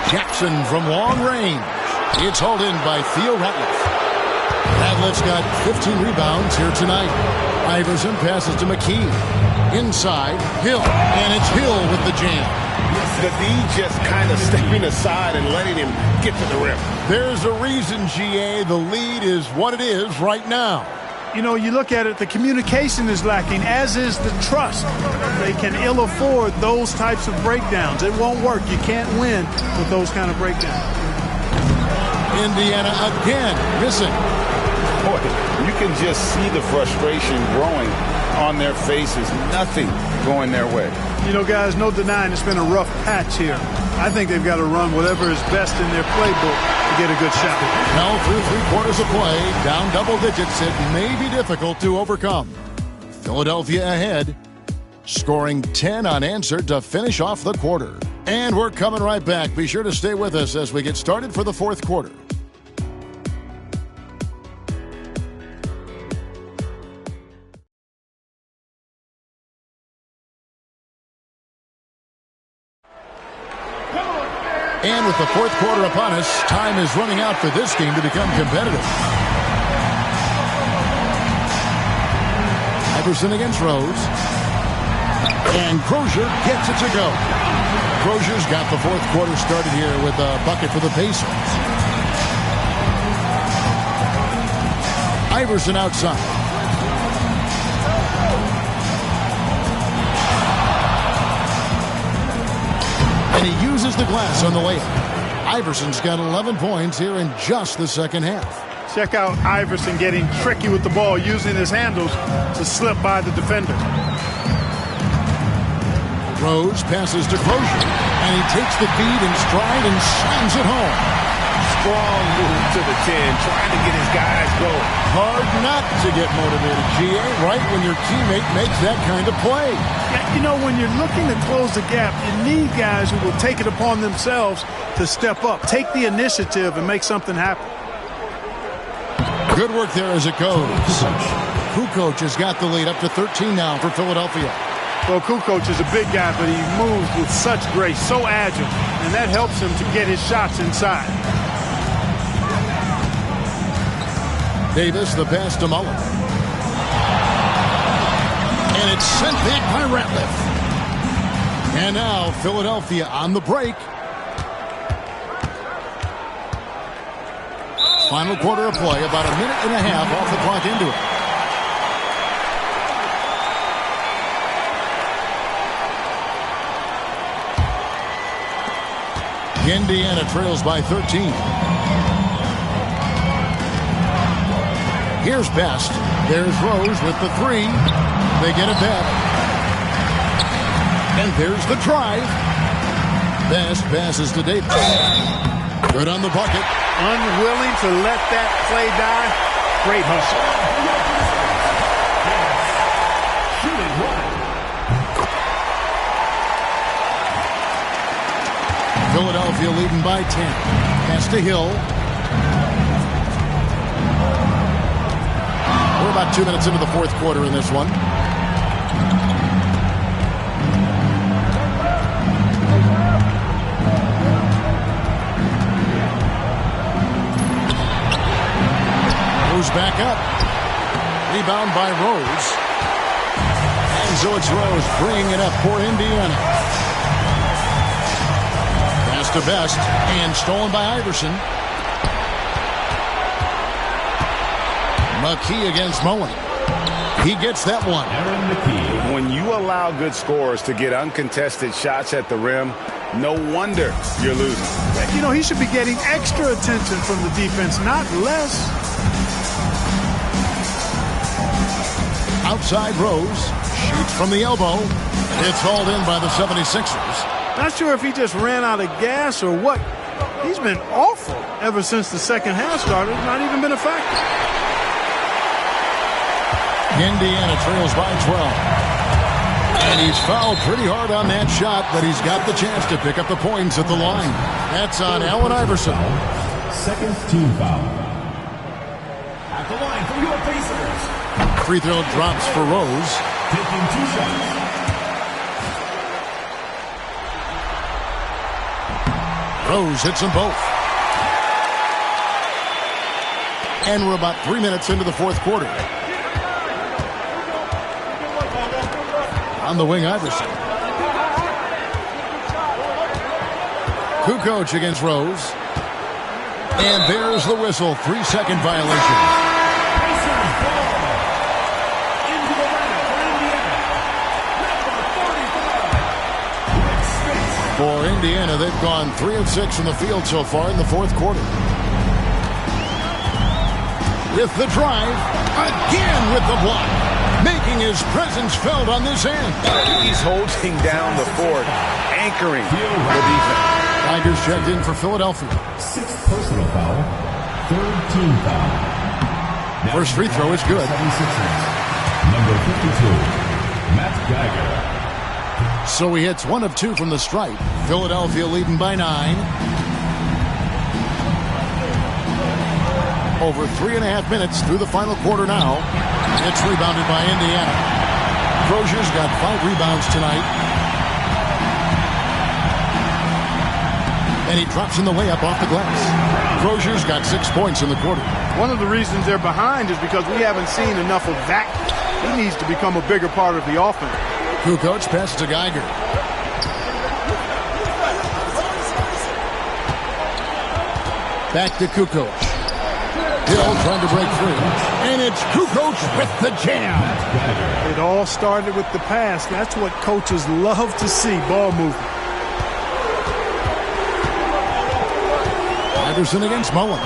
Jackson from long range. It's hauled in by Theo Ratliff. Ratliff's got 15 rebounds here tonight. Iverson passes to McKee. Inside, Hill. And it's Hill with the jam. The D just kind of stepping aside and letting him get to the rim. There's a reason, GA, the lead is what it is right now. You know, you look at it, the communication is lacking, as is the trust. They can ill afford those types of breakdowns. It won't work. You can't win with those kind of breakdowns. Indiana again missing. Boy, you can just see the frustration growing on their faces. Nothing going their way. You know, guys, no denying it's been a rough patch here. I think they've got to run whatever is best in their playbook to get a good shot. Now through 3 quarters of play, down double digits, it may be difficult to overcome. Philadelphia ahead, scoring 10 unanswered to finish off the quarter. And we're coming right back. Be sure to stay with us as we get started for the fourth quarter. And with the fourth quarter upon us, time is running out for this game to become competitive. Iverson against Rose. And Crozier gets it to go. Crozier's got the fourth quarter started here with a bucket for the Pacers. Iverson outside. And he uses the glass on the layup. Iverson's got 11 points here in just the second half. Check out Iverson getting tricky with the ball, using his handles to slip by the defender. Rose passes to Crozier, and he takes the feed in stride and slams it home. Strong move to the 10, trying to get his guys going. Hard not to get motivated, GA, right when your teammate makes that kind of play. Yeah, you know, when you're looking to close the gap, you need guys who will take it upon themselves to step up, take the initiative, and make something happen. Good work there as it goes. Kukoc has got the lead up to 13 now for Philadelphia. Well, Kukoc is a big guy, but he moves with such grace, so agile, and that helps him to get his shots inside. Davis, the pass to Mullen. And it's sent back by Ratliff. And now Philadelphia on the break. Final quarter of play, about a minute and a half off the clock into it. Indiana trails by 13. Here's Best. There's Rose with the three. They get it back. And there's the drive. Best passes to Davis. Good on the bucket. Unwilling to let that play die. Great hustle. Philadelphia leading by 10. Pass to Hill. We're about 2 minutes into the fourth quarter in this one. Moves back up. Rebound by Rose. And so it's Rose bringing it up for Indiana. Pass to Best. And stolen by Iverson. McKee against Mullen. He gets that one. When you allow good scorers to get uncontested shots at the rim, no wonder you're losing. You know, he should be getting extra attention from the defense, not less. Outside Rose. Shoots from the elbow. It's hauled in by the 76ers. Not sure if he just ran out of gas or what. He's been awful ever since the second half started. Not even been a factor. Indiana trails by 12. And he's fouled pretty hard on that shot, but he's got the chance to pick up the points at the line. That's on Allen Iverson. Second team foul. At the line for your Pacers. Free throw drops for Rose. Taking 2 shots. Rose hits them both. And we're about 3 minutes into the fourth quarter. On the wing, Iverson. Kukoc against Rose. And there's the whistle. 3-second violation. For Indiana, they've gone 3 of 6 from the field so far in the fourth quarter. With the drive, again with the block. Making his presence felt on this end. He's holding down the fort, anchoring the defense. Tigers checked in for Philadelphia. 6th personal foul. 3rd team foul. Now First free throw is good. 76ers. Number 52, Matt Geiger. So he hits 1 of 2 from the stripe. Philadelphia leading by 9. Over 3.5 minutes through the final quarter now. It's rebounded by Indiana. Crozier's got 5 rebounds tonight. And he drops in the layup off the glass. Crozier's got 6 points in the quarter. One of the reasons they're behind is because we haven't seen enough of that. He needs to become a bigger part of the offense. Kukoc passes to Geiger. Back to Kukoc. Hill trying to break free. And it's Kukoc with the jam. It all started with the pass. That's what coaches love to see, ball movement. Iverson against Mullen.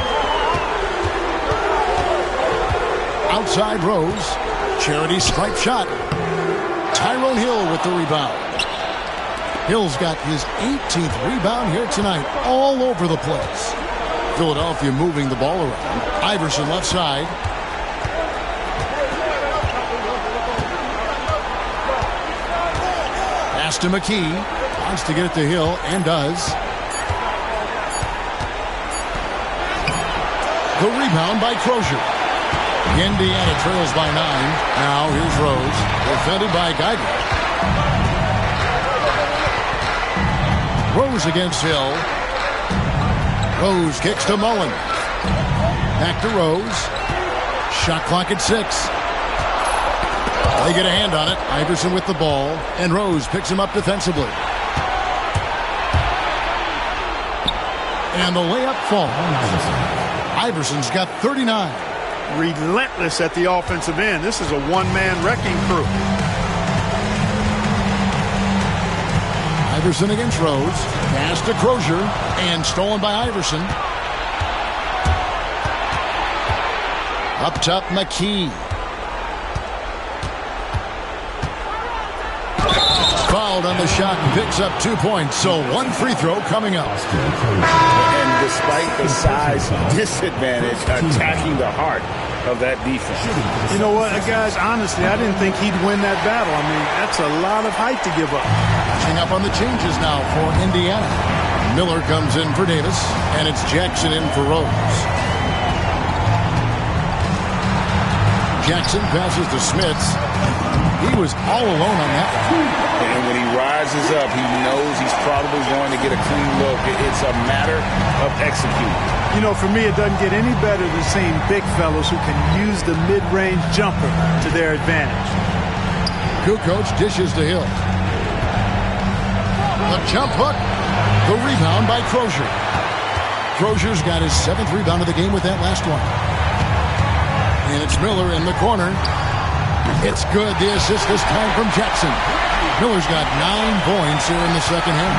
Outside Rose. Charity stripe shot. Tyrone Hill with the rebound. Hill's got his 18th rebound here tonight, all over the place. Philadelphia moving the ball around. Iverson left side. Pass to McKee. Wants to get it to Hill, and does. The rebound by Crozier. Indiana trails by 9. Now here's Rose. Defended by Geiger. Rose against Hill. Rose kicks to Mullen. Back to Rose. Shot clock at 6. They get a hand on it. Iverson with the ball. And Rose picks him up defensively. And the layup falls. Iverson's got 39. Relentless at the offensive end. This is a one-man wrecking crew. Iverson against Rose. Pass to Crozier. And stolen by Iverson. Up top, McKee. Fouled on the shot and picks up 2 points. So one free throw coming up. And despite the size disadvantage, attacking the heart of that defense. You know what, guys, honestly, I didn't think he'd win that battle. I mean, that's a lot of height to give up. Catching up on the changes now for Indiana. Miller comes in for Davis, and it's Jackson in for Rose. Jackson passes to Smits. He was all alone on that one. And when he rises up, he knows he's probably going to get a clean look. It's a matter of executing. You know, for me, it doesn't get any better than seeing big fellows who can use the mid-range jumper to their advantage. Kukoc dishes to Hill. The jump hook. The rebound by Crozier. Crozier's got his 7th rebound of the game with that last one. And it's Miller in the corner. It's good. The assist this time from Jackson. Miller's got 9 points here in the second half.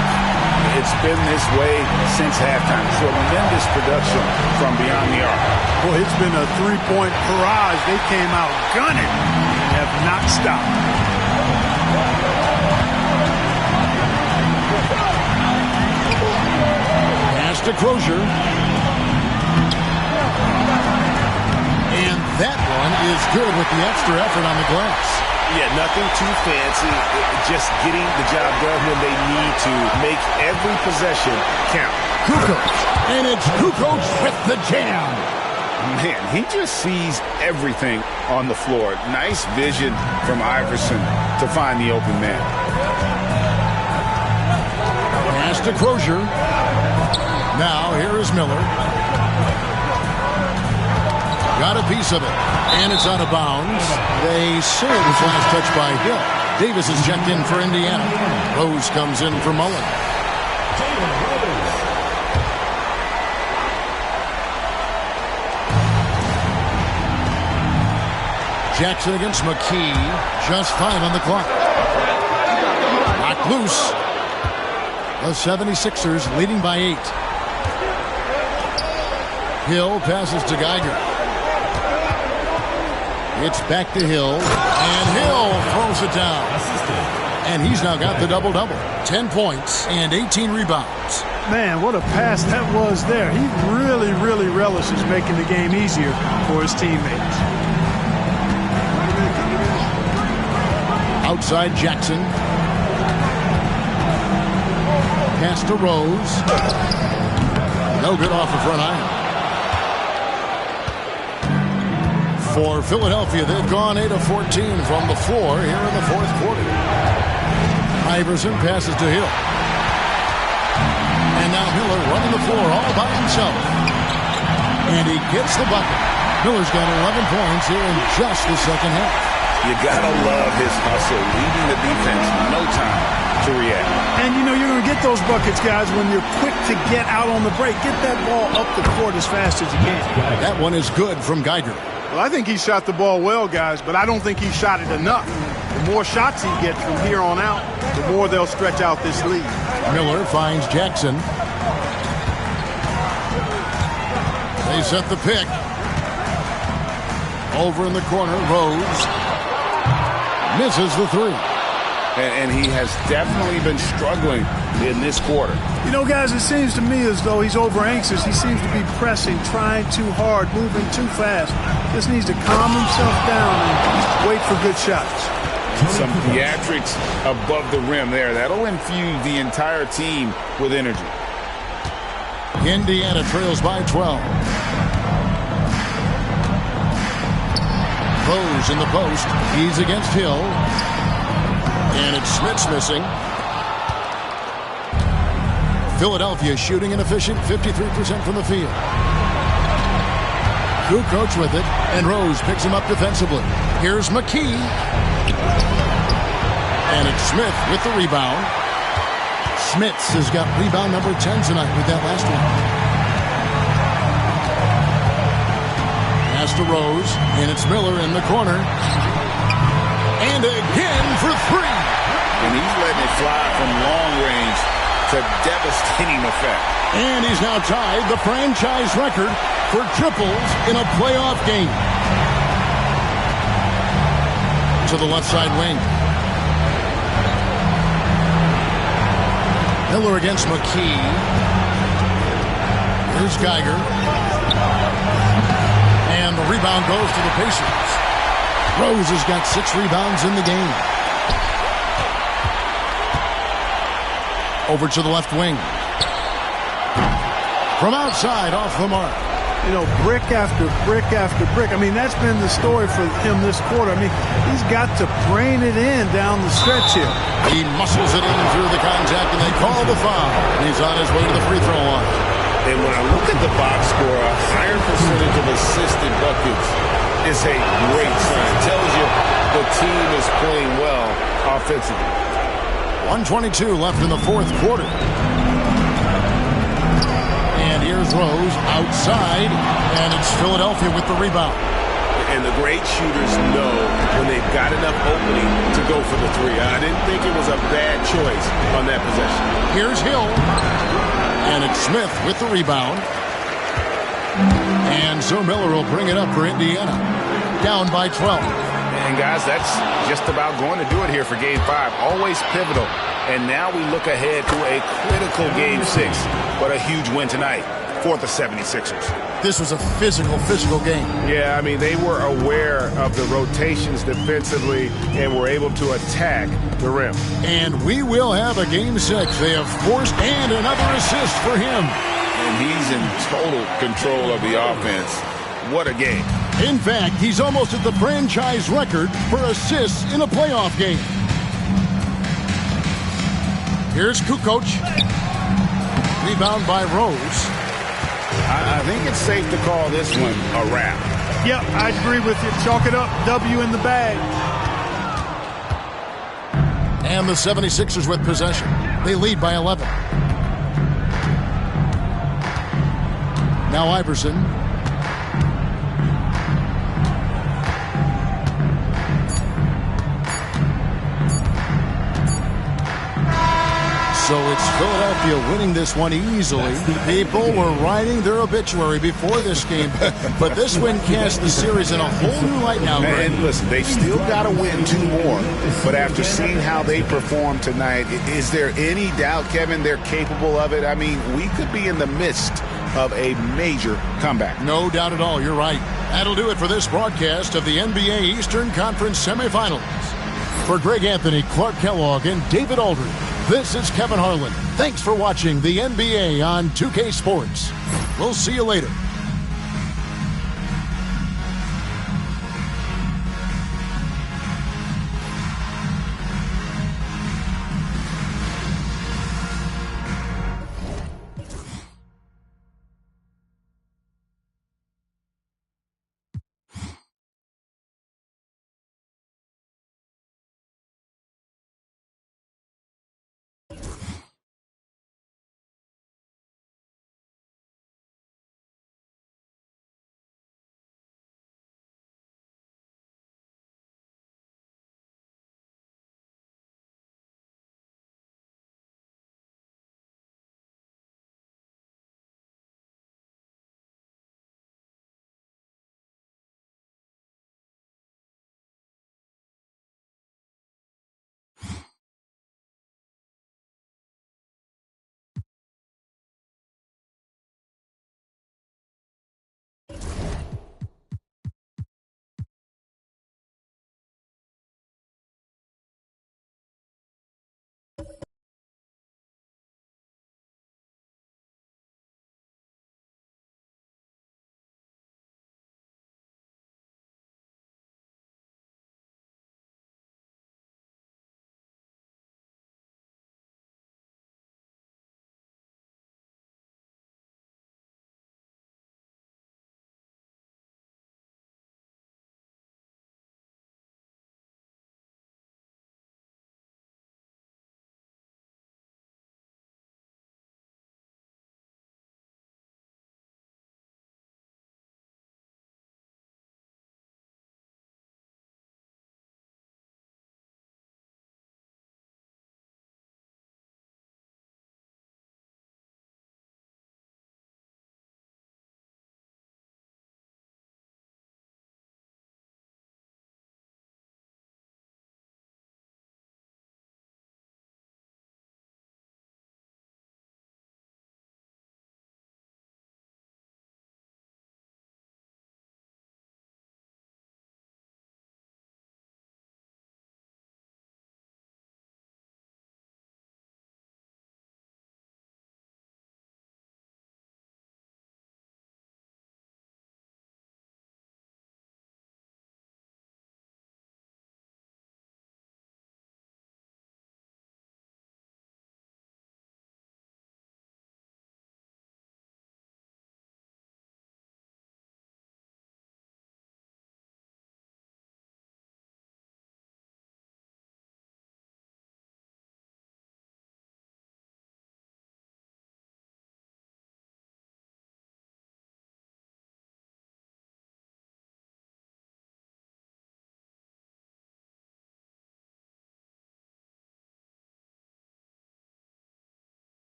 It's been this way since halftime. Tremendous production from beyond the arc. Boy, it's been a three-point barrage. They came out gunning and have not stopped. Pass to Crozier. And that one is good with the extra effort on the glass. Yeah, nothing too fancy. Just getting the job done when they need to. Make every possession count. Kukoc. And it's Kukoc with the jam. Man, he just sees everything on the floor. Nice vision from Iverson to find the open man. Pass to Crozier. Now here is Miller. Got a piece of it. And it's out of bounds. They say it was last touched by Hill. Davis is checked in for Indiana. Rose comes in for Mullen. Jackson against McKee. Just 5 on the clock. Knocked loose. The 76ers leading by 8. Hill passes to Geiger. It's back to Hill. And Hill throws it down. And he's now got the double-double. 10 points and 18 rebounds. Man, what a pass that was there. He really, really relishes making the game easier for his teammates. Outside Jackson. Pass to Rose. No good off the front iron. For Philadelphia, they've gone 8 of 14 from the floor here in the fourth quarter. Iverson passes to Hill. And now Miller running the floor all by himself. And he gets the bucket. Miller's got 11 points here in just the second half. You gotta love his hustle, leading the defense, no time to react. And you know you're going to get those buckets, guys, when you're quick to get out on the break. Get that ball up the court as fast as you can. That one is good from Geiger. Well, I think he shot the ball well, guys, but I don't think he shot it enough. The more shots he gets from here on out, the more they'll stretch out this lead. Miller finds Jackson. They set the pick. Over in the corner, Rose misses the 3. And he has definitely been struggling in this quarter. You know, guys, it seems to me as though he's over anxious. He seems to be pressing, trying too hard, moving too fast. Just needs to calm himself down and wait for good shots. Some theatrics above the rim there. That'll infuse the entire team with energy. Indiana trails by 12. Rose in the post. He's against Hill. And it's Smits missing. Philadelphia shooting an efficient 53% from the field. Kukoc with it, and Rose picks him up defensively. Here's McKee. And it's Smith with the rebound. Smits has got rebound number 10 tonight with that last one. Pass to Rose, and it's Miller in the corner. And again for 3. And he's letting it fly from long range to devastating effect. And he's now tied the franchise record for triples in a playoff game. To the left side wing. Miller against McKee. Here's Geiger. And the rebound goes to the Pacers. Rose has got 6 rebounds in the game. Over to the left wing. From outside, off the mark. You know, brick after brick after brick. I mean, that's been the story for him this quarter. I mean, he's got to brain it in down the stretch here. He muscles it in through the contact, and they call the foul. He's on his way to the free throw line. And when I look at the box score, a higher percentage of assisted buckets is a great sign. It tells you the team is playing well offensively. 1:22 left in the fourth quarter. And here's Rose outside, and it's Philadelphia with the rebound. And the great shooters know when they've got enough opening to go for the three. I didn't think it was a bad choice on that possession. Here's Hill. And it's Smith with the rebound. And so Miller will bring it up for Indiana. Down by 12. And guys, that's just about going to do it here for Game 5. Always pivotal. And now we look ahead to a critical Game 6. What a huge win tonight for the 76ers. This was a physical game. Yeah, I mean, they were aware of the rotations defensively and were able to attack the rim. And we will have a Game 6. They have forced and another assist for him. And he's in total control of the offense. What a game. In fact, he's almost at the franchise record for assists in a playoff game. Here's Kukoc. Rebound by Rose. I think it's safe to call this one a wrap. Yep, I agree with you. Chalk it up. W in the bag. And the 76ers with possession. They lead by 11. Now Iverson. So it's Philadelphia winning this one easily. People were writing their obituary before this game, but this win cast the series in a whole new light now, Greg. And listen, they've still got to win 2 more. But after seeing how they performed tonight, is there any doubt, Kevin, they're capable of it? I mean, we could be in the midst of a major comeback. No doubt at all. You're right. That'll do it for this broadcast of the NBA Eastern Conference semifinals. For Greg Anthony, Clark Kellogg, and David Aldridge, this is Kevin Harlan. Thanks for watching the NBA on 2K Sports. We'll see you later.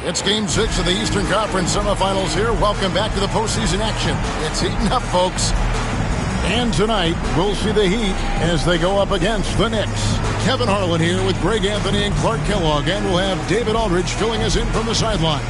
It's Game 6 of the Eastern Conference semifinals here. Welcome back to the postseason action. It's heating up, folks. And tonight, we'll see the Heat as they go up against the Knicks. Kevin Harlan here with Greg Anthony and Clark Kellogg, and we'll have David Aldridge filling us in from the sideline.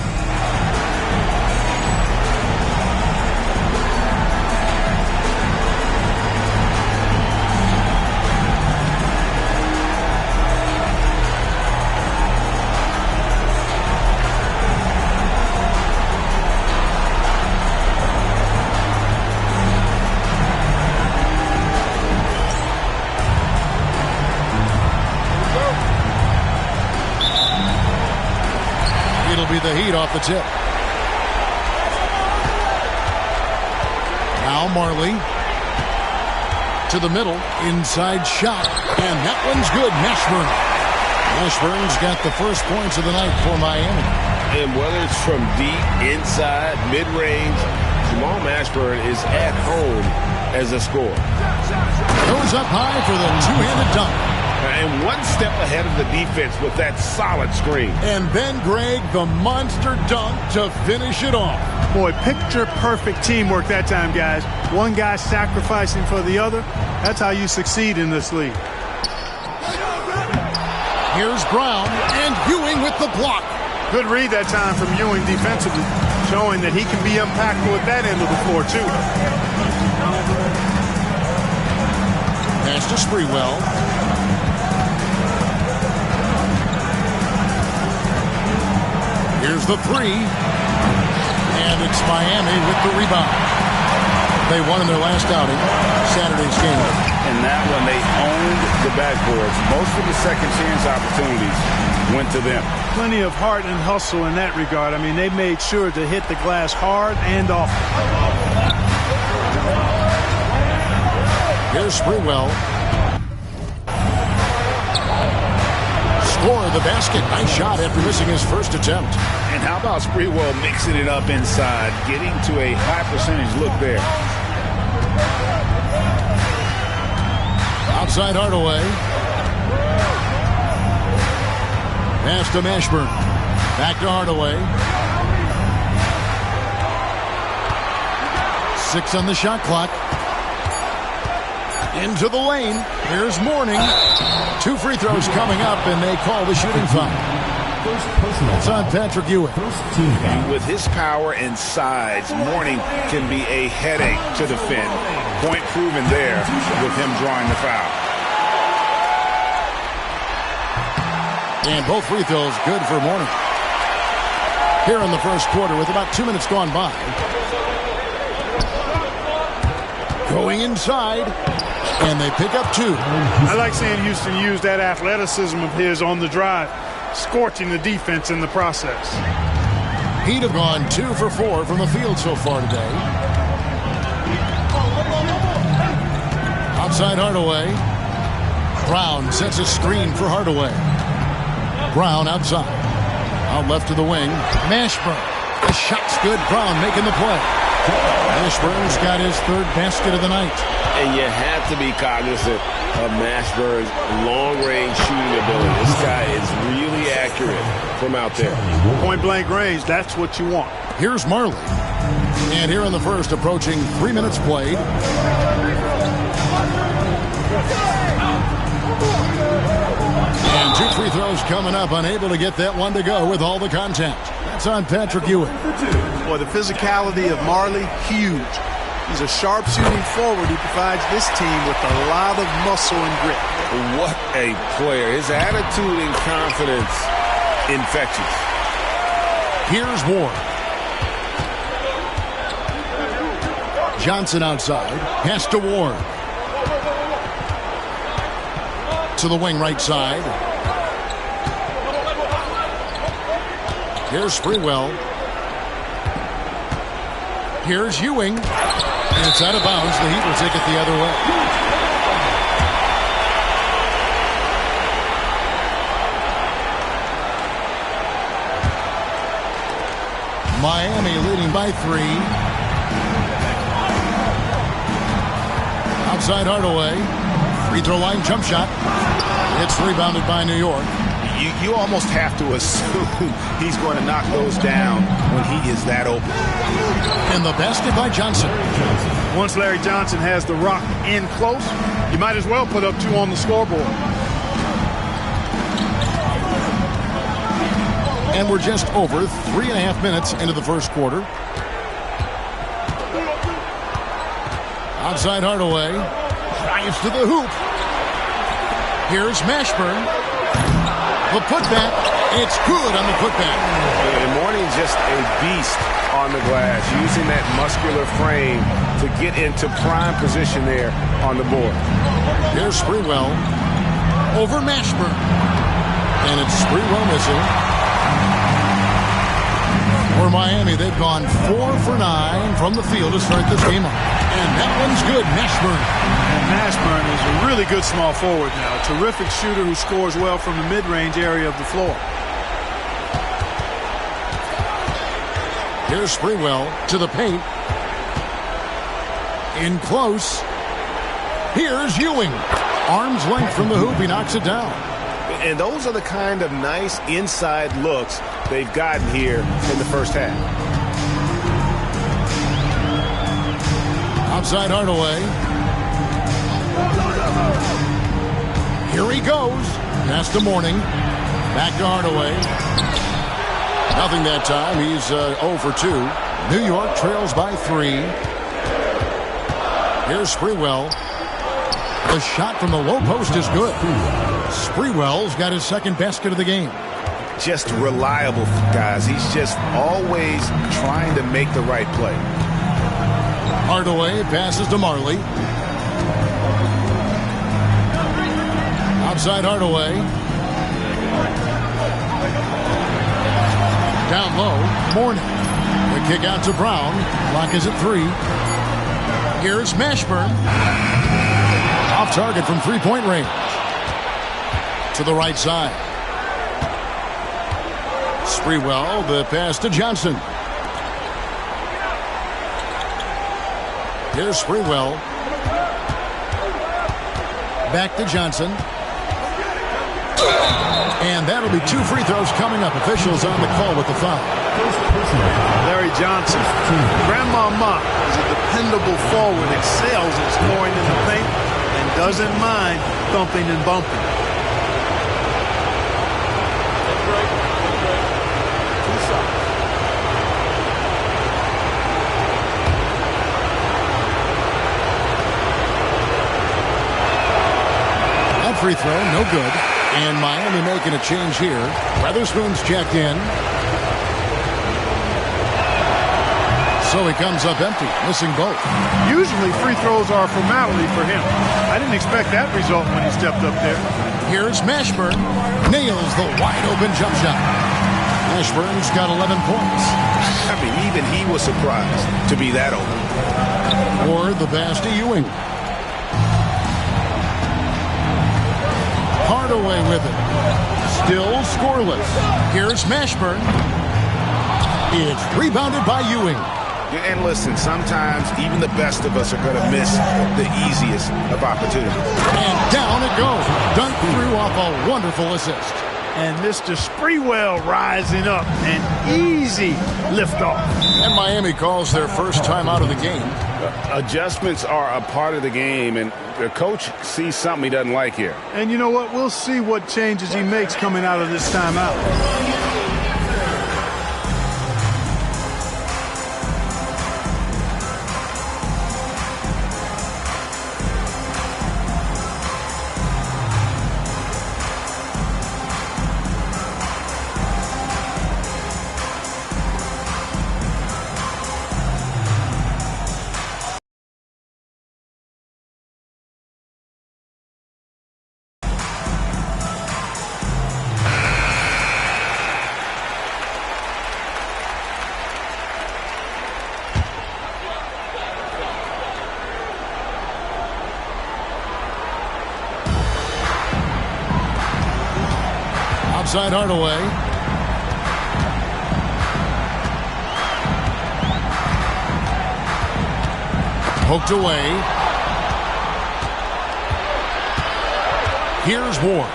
The Heat off the tip. Now Marley to the middle, inside shot, and that one's good. Mashburn. Mashburn's got the first points of the night for Miami. And whether it's from deep, inside, mid-range, Jamal Mashburn is at home as a scorer. Goes up high for the two-handed dunk. And one step ahead of the defense with that solid screen. And then, Greg, the monster dunk to finish it off. Boy, picture-perfect teamwork that time, guys. One guy sacrificing for the other. That's how you succeed in this league. Here's Brown and Ewing with the block. Good read that time from Ewing defensively, showing that he can be impactful at that end of the floor, too. Pass to Sprewell. Here's the three. And it's Miami with the rebound. They won in their last outing, Saturday's game. And that one, they owned the backboards. Most of the second chance opportunities went to them. Plenty of heart and hustle in that regard. I mean, they made sure to hit the glass hard and often. Here's Sprewell. Score the basket. Nice shot after missing his first attempt. And how about Sprewell mixing it up inside, getting to a high percentage look there. Outside Hardaway. Pass to Mashburn. Back to Hardaway. 6 on the shot clock. Into the lane. Here's Mourning. 2 free throws coming up, and they call the shooting foul. It's on Patrick Ewing. With his power and size, Mourning can be a headache to defend. Point proven there with him drawing the foul. And both free throws good for Mourning. Here in the first quarter with about 2 minutes gone by. Going inside. And they pick up 2. I like seeing Houston use that athleticism of his on the drive, scorching the defense in the process. Heat have gone 2 for 4 from the field so far today. Outside Hardaway. Brown sets a screen for Hardaway. Brown outside. Out left to the wing. Mashburn. The shot's good. Brown making the play. Mashburn's got his 3rd basket of the night. And you have to be cognizant of Mashburn's long-range shooting ability. This guy is really accurate from out there. Point-blank range, that's what you want. Here's Marley. And here in the first, approaching 3 minutes played. And 2 free throws coming up. Unable to get that one to go with all the contact. That's on Patrick Ewing. Boy, the physicality of Marley, huge. He's a sharp shooting forward who provides this team with a lot of muscle and grit. What a player. His attitude and confidence infectious. Here's Ward. Johnson outside. Pass to Ward. To the wing right side. Here's Sprewell. Here's Ewing. And it's out of bounds. The Heat will take it the other way. Miami leading by 3. Outside Hardaway. Free throw line jump shot. It's rebounded by New York. You almost have to assume he's going to knock those down when he is that open. And the basket by Johnson. Once Larry Johnson has the rock in close, you might as well put up 2 on the scoreboard. And we're just over 3.5 minutes into the first quarter. Outside Hardaway. Drives to the hoop. Here's Mashburn. The putback. It's good on the putback. And Mourning just a beast on the glass, using that muscular frame to get into prime position there on the board. Here's Sprewell. Over Mashburn. And it's Sprewell missing. For Miami, they've gone 4 for 9 from the field to start this game. And that one's good. Mashburn. And Mashburn is a really good small forward now. A terrific shooter who scores well from the mid-range area of the floor. Here's Sprewell to the paint. In close. Here's Ewing. Arm's length from the hoop. He knocks it down. And those are the kind of nice inside looks they've gotten here in the first half. Outside Hardaway. Here he goes. Pass to Mourning. Back to Hardaway. Nothing that time. He's 0 for 2. New York trails by 3. Here's Sprewell. The shot from the low post is good. Sprewell's got his second basket of the game. Just reliable, guys. He's just always trying to make the right play. Hardaway passes to Marley. Outside Hardaway. Down low, Mourning. The kick out to Brown. Clock is at 3. Here's Mashburn. Off target from three-point range. To the right side. Sprewell, the pass to Johnson. Here's Sprewell. Back to Johnson. And that'll be 2 free throws coming up. Officials on the call with the foul. Larry Johnson, Grandmama, is a dependable forward, excels in scoring in the paint, and doesn't mind thumping and bumping. That free throw, no good. And Miami making a change here. Weatherspoon's checked in. So he comes up empty, missing both. Usually free throws are a formality for him. I didn't expect that result when he stepped up there. Here's Mashburn. Nails the wide-open jump shot. Mashburn's got 11 points. I mean, even he was surprised to be that open. Or the pass to Ewing. Hardaway with it. Still scoreless. Here's Mashburn. It's rebounded by Ewing. And listen, sometimes even the best of us are going to miss the easiest of opportunities. And down it goes. Dunked through off a wonderful assist. And Mr. Sprewell rising up. An easy liftoff. And Miami calls their first time out of the game. Adjustments are a part of the game, and the coach sees something he doesn't like here. And you know what? We'll see what changes he makes coming out of this timeout. Outside Hardaway. Poked away. Here's Ward.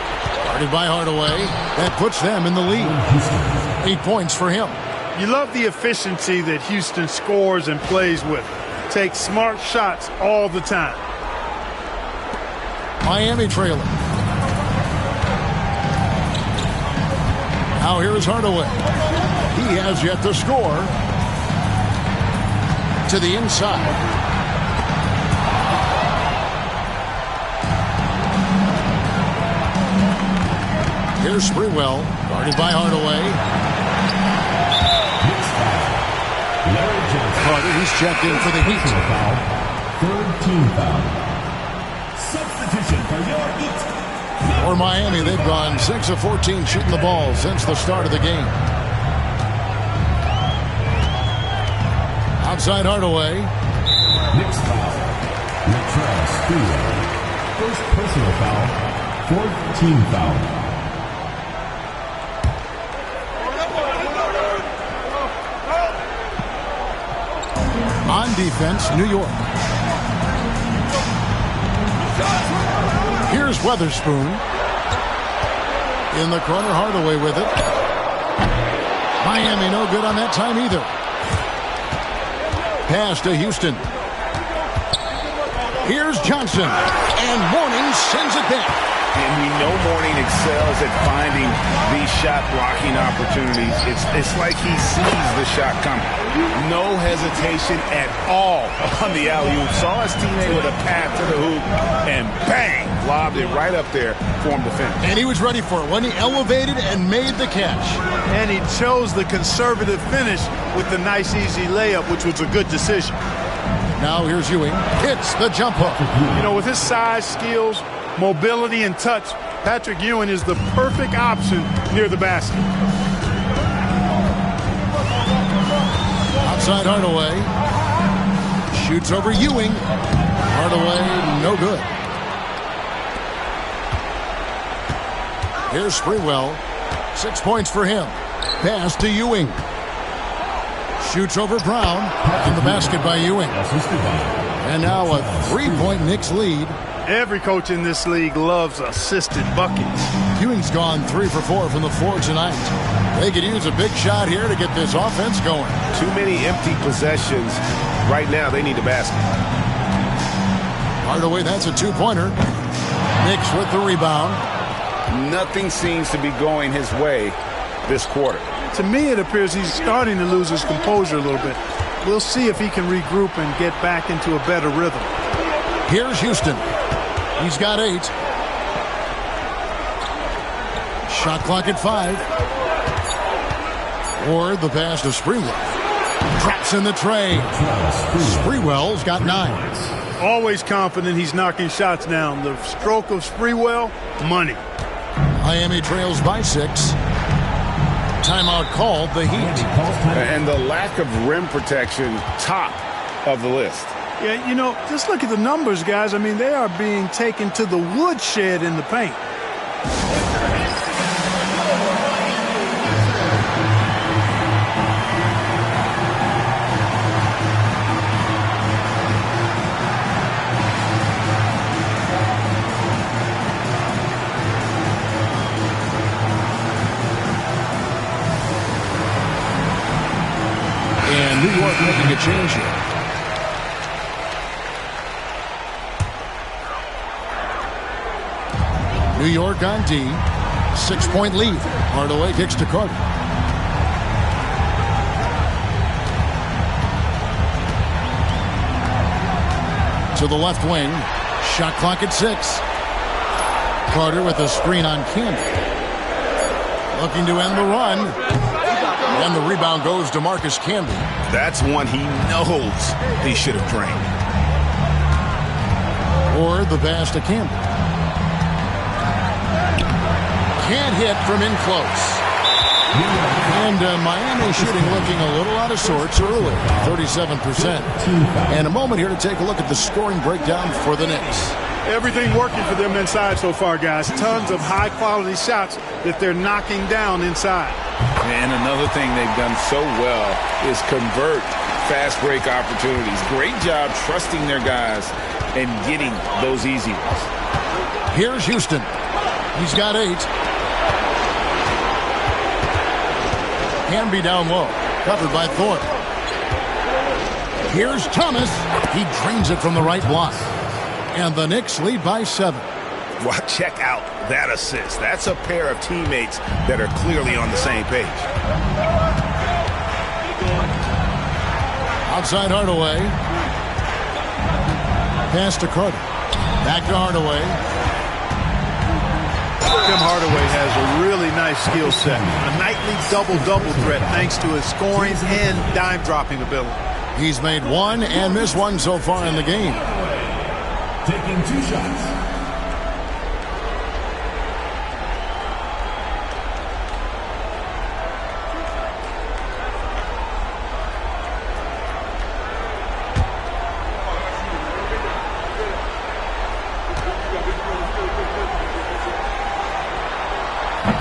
Guarded by Hardaway. That puts them in the lead. 8 points for him. You love the efficiency that Houston scores and plays with. Takes smart shots all the time. Miami trailing. Now here's Hardaway. He has yet to score. To the inside. Here's Sprewell, guarded by Hardaway. Carter, he's checked in for the Heat. Third team foul. Substitution for your Heat. For Miami, they've gone 6 of 14 shooting the ball since the start of the game. Outside Hardaway. Next foul. Latrell Sprewell. First personal foul. Fourth team foul. On defense, New York. Here's Weatherspoon. In the corner, Hardaway with it. Miami no good on that time either. Pass to Houston. Here's Johnson. And Mourning sends it back. And we know Mourning excels at finding these shot blocking opportunities. It's like he sees the shot coming. No hesitation at all on the alley-oop. Saw his teammate with a path to the hoop, and bang, lobbed it right up there for him to finish. And he was ready for it when he elevated and made the catch. And he chose the conservative finish with the nice, easy layup, which was a good decision. Now here's Ewing. Hits the jump hook. You know, with his size, skills, mobility, and touch, Patrick Ewing is the perfect option near the basket. Outside Hardaway. Shoots over Ewing. Hardaway, no good. Here's Sprewell. 6 points for him. Pass to Ewing. Shoots over Brown. In the basket by Ewing. And now a 3-point Knicks lead. Every coach in this league loves assisted buckets. Ewing's gone 3 for 4 from the floor tonight. They could use a big shot here to get this offense going. Too many empty possessions. Right now, they need a basket. Hardaway, that's a 2-pointer. Knicks with the rebound. Nothing seems to be going his way this quarter. To me, it appears he's starting to lose his composure a little bit. We'll see if he can regroup and get back into a better rhythm. Here's Houston. He's got 8. Shot clock at 5. Or the pass to Sprewell. Drops in the tray. Sprewell's got 9. Always confident he's knocking shots down. The stroke of Sprewell, money. Miami trails by 6. Timeout called, the Heat. And the lack of rim protection, top of the list. Yeah, you know, just look at the numbers, guys. I mean, they are being taken to the woodshed in the paint. And New York making a change here. New York on D. 6-point lead. Hardaway kicks to Carter. To the left wing. Shot clock at 6. Carter with a screen on Candy. Looking to end the run. And the rebound goes to Marcus Camby. That's one he knows he should have drained. Or the pass to Camby. Can't hit from in close. And Miami shooting looking a little out of sorts early, 37%. And a moment here to take a look at the scoring breakdown for the Knicks. Everything working for them inside so far, guys. Tons of high-quality shots that they're knocking down inside. And another thing they've done so well is convert fast break opportunities. Great job trusting their guys and getting those easy ones. Here's Houston. He's got 8. Hamby down low. Covered by Thorpe. Here's Thomas. He drains it from the right block. And the Knicks lead by 7. Well, check out that assist. That's a pair of teammates that are clearly on the same page. Outside Hardaway. Pass to Carter. Back to Hardaway. Tim Hardaway has a really nice skill set. A nightly double-double threat thanks to his scoring and dime-dropping ability. He's made 1 and missed 1 so far in the game. Taking 2 shots.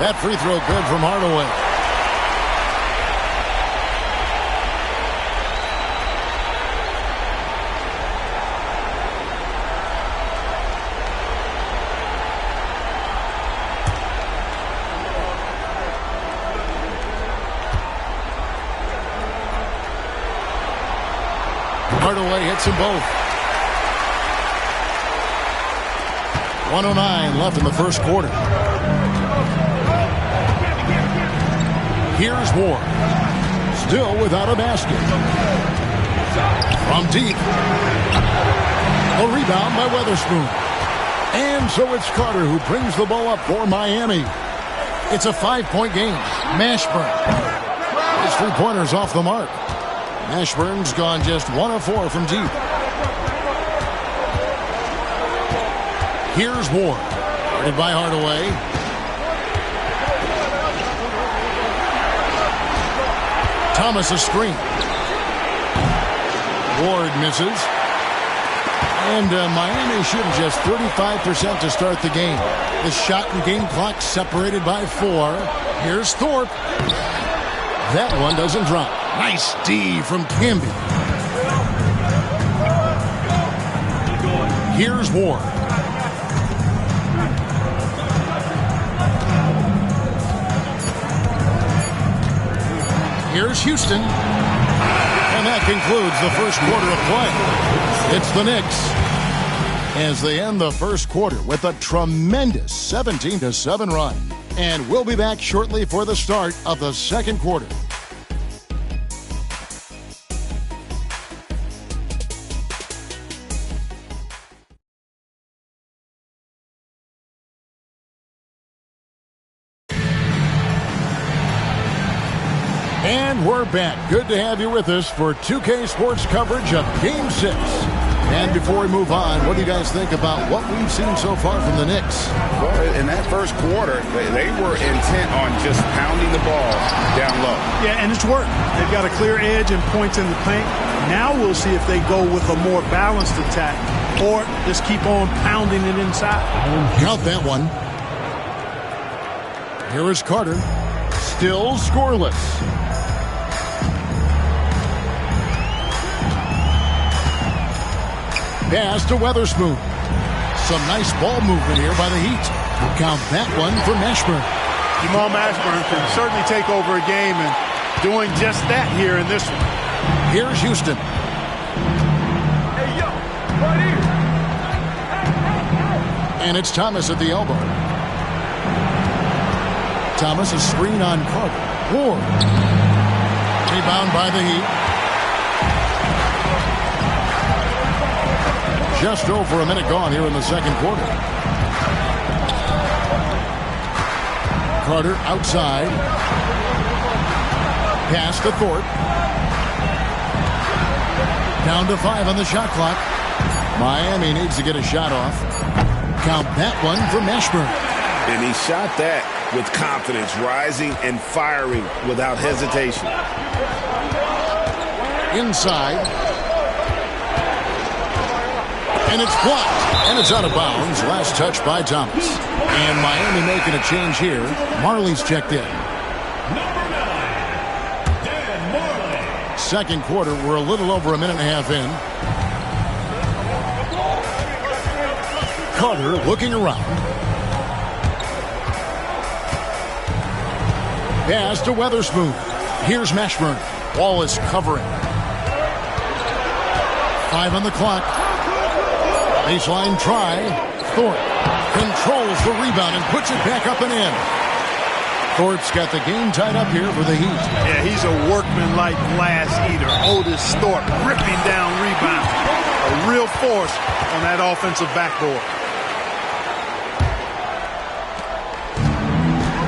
That free throw good from Hardaway. Hardaway hits them both. 1:09 left in the first quarter. Here's Ward. Still without a basket. From deep. A rebound by Weatherspoon. And so it's Carter who brings the ball up for Miami. It's a 5-point game. Mashburn. His three-pointer's off the mark. Mashburn's gone just 1 of 4 from deep. Here's Ward. Guarded by Hardaway. Thomas a screen. Ward misses. And Miami shooting just 35% to start the game. The shot and game clock separated by 4. Here's Thorpe. That one doesn't drop. Nice D from Camby. Here's Ward. Here's Houston. And that concludes the first quarter of play. It's the Knicks as they end the first quarter with a tremendous 17-7 run. And we'll be back shortly for the start of the second quarter. And we're back. Good to have you with us for 2K Sports coverage of Game 6. And before we move on, what do you guys think about what we've seen so far from the Knicks? Well, in that first quarter, they were intent on just pounding the ball down low. Yeah, and it's worked. They've got a clear edge and points in the paint. Now we'll see if they go with a more balanced attack or just keep on pounding it inside. Count that one. Here is Carter. Still scoreless. Pass to Weatherspoon. Some nice ball movement here by the Heat. Count that one for Mashburn. Jamal Mashburn can certainly take over a game and doing just that here in this one. Here's Houston. Hey, yo, right here. And it's Thomas at the elbow. Thomas a screen on Carter. Ward. Rebound by the Heat. Just over a minute gone here in the second quarter. Carter outside. Pass to Thorpe. Down to 5 on the shot clock. Miami needs to get a shot off. Count that one for Mashburn. And he shot that with confidence, rising and firing without hesitation. Inside. And it's blocked. And it's out of bounds. Last touch by Thomas. And Miami making a change here. Marley's checked in. Number 9, Dan Marley. Second quarter, we're a little over a minute and a half in. Carter looking around. Pass to Weatherspoon. Here's Mashburn. Wallace covering. 5 on the clock. Baseline try. Thorpe controls the rebound and puts it back up and in. Thorpe's got the game tied up here for the Heat. Yeah, he's a workman-like glass eater. Otis Thorpe ripping down rebound. A real force on that offensive backboard.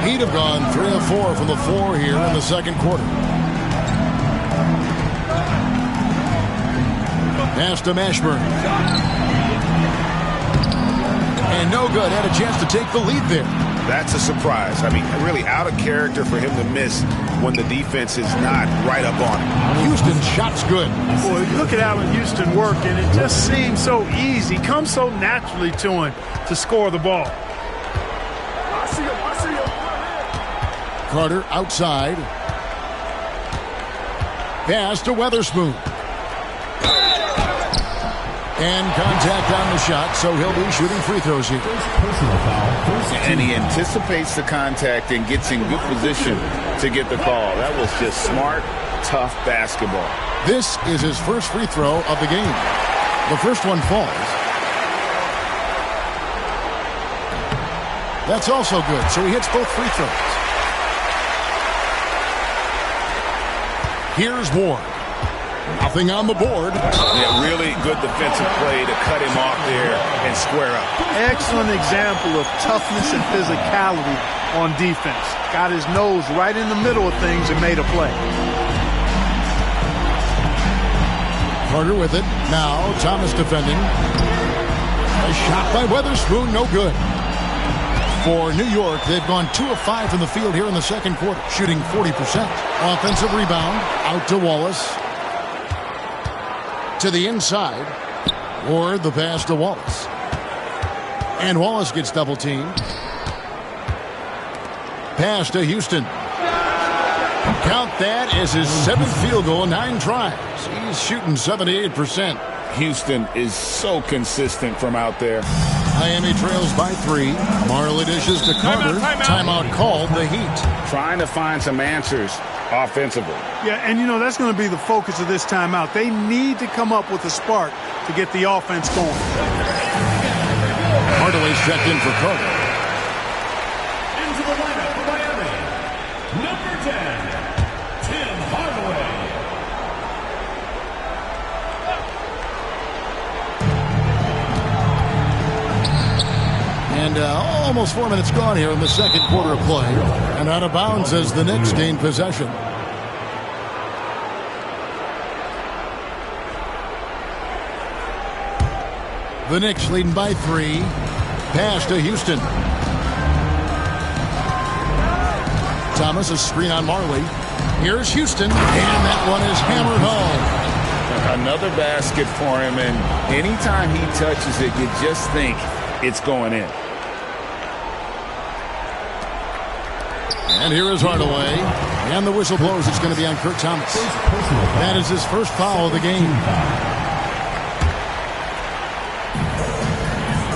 Heat have gone 3 of 4 from the floor here in the second quarter. Pass to Mashburn. And no good. Had a chance to take the lead there. That's a surprise. I mean, really out of character for him to miss when the defense is not right up on him. Houston's shot's good. Boy, look at Allen Houston work, and it just seems so easy. Comes so naturally to him to score the ball. Carter outside. Pass to Weatherspoon. And contact on the shot, so he'll be shooting free throws here. And he anticipates the contact and gets in good position to get the call. That was just smart, tough basketball. This is his first free throw of the game. The first one falls. That's also good, so he hits both free throws. Here's Ward. Nothing on the board. Yeah, really good defensive play to cut him off there and square up. Excellent example of toughness and physicality on defense. Got his nose right in the middle of things and made a play. Carter with it. Now Thomas defending. A shot by Weatherspoon, no good. For New York, they've gone 2 of 5 from the field here in the second quarter, shooting 40%. Offensive rebound, out to Wallace. To the inside, or the pass to Wallace. And Wallace gets double teamed. Pass to Houston. Count that as his 7th field goal, 9 tries. He's shooting 78%. Houston is so consistent from out there. Miami trails by 3. Marley dishes to Carter. Timeout called, the Heat. Trying to find some answers offensively. Yeah, and you know, that's going to be the focus of this timeout. They need to come up with a spark to get the offense going. Hardaway's checked in for Carter. Into the lineup for Miami, number 10, Tim Hardaway. And almost 4 minutes gone here in the second quarter of play. And out of bounds as the Knicks gain possession. The Knicks leading by 3. Pass to Houston. Thomas, a screen on Marley. Here's Houston, and that one is hammered home. Another basket for him, and anytime he touches it, you just think it's going in. And here is Hardaway. And the whistle blows. It's going to be on Kurt Thomas. That is his first foul of the game.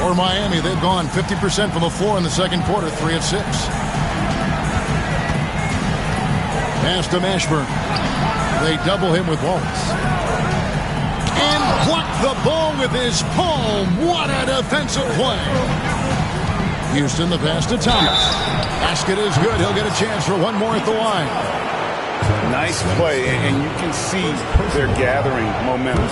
For Miami, they've gone 50% from the floor in the second quarter, 3 of 6. Pass to Mashburn. They double him with Wallace. And block the ball with his palm. What a defensive play. Houston, the pass to Thomas. Basket is good. He'll get a chance for one more at the line. Nice play, and you can see they're gathering momentum.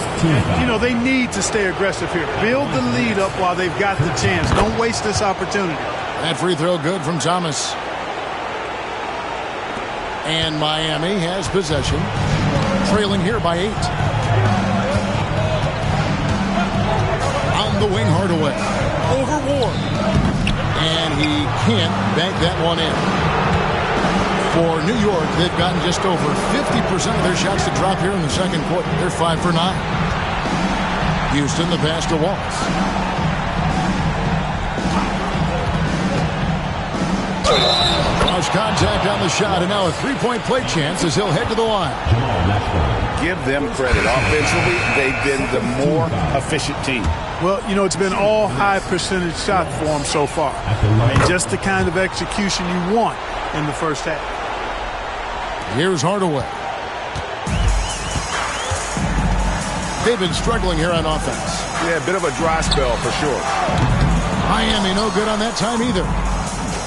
You know, they need to stay aggressive here. Build the lead up while they've got the chance. Don't waste this opportunity. That free throw good from Thomas. And Miami has possession. Trailing here by 8. On the wing, Hardaway. Over Ward. And he can't bank that one in. For New York, they've gotten just over 50% of their shots to drop here in the second quarter. They're 5 for 9. Houston, the pass to Wallace. Cross contact on the shot, and now a three-point play chance as he'll head to the line. Give them credit. Offensively, they've been the more efficient team. Well, you know, it's been all high percentage shots for them so far. And just the kind of execution you want in the first half. Here's Hardaway. They've been struggling here on offense. Yeah, a bit of a dry spell for sure. Miami no good on that time either.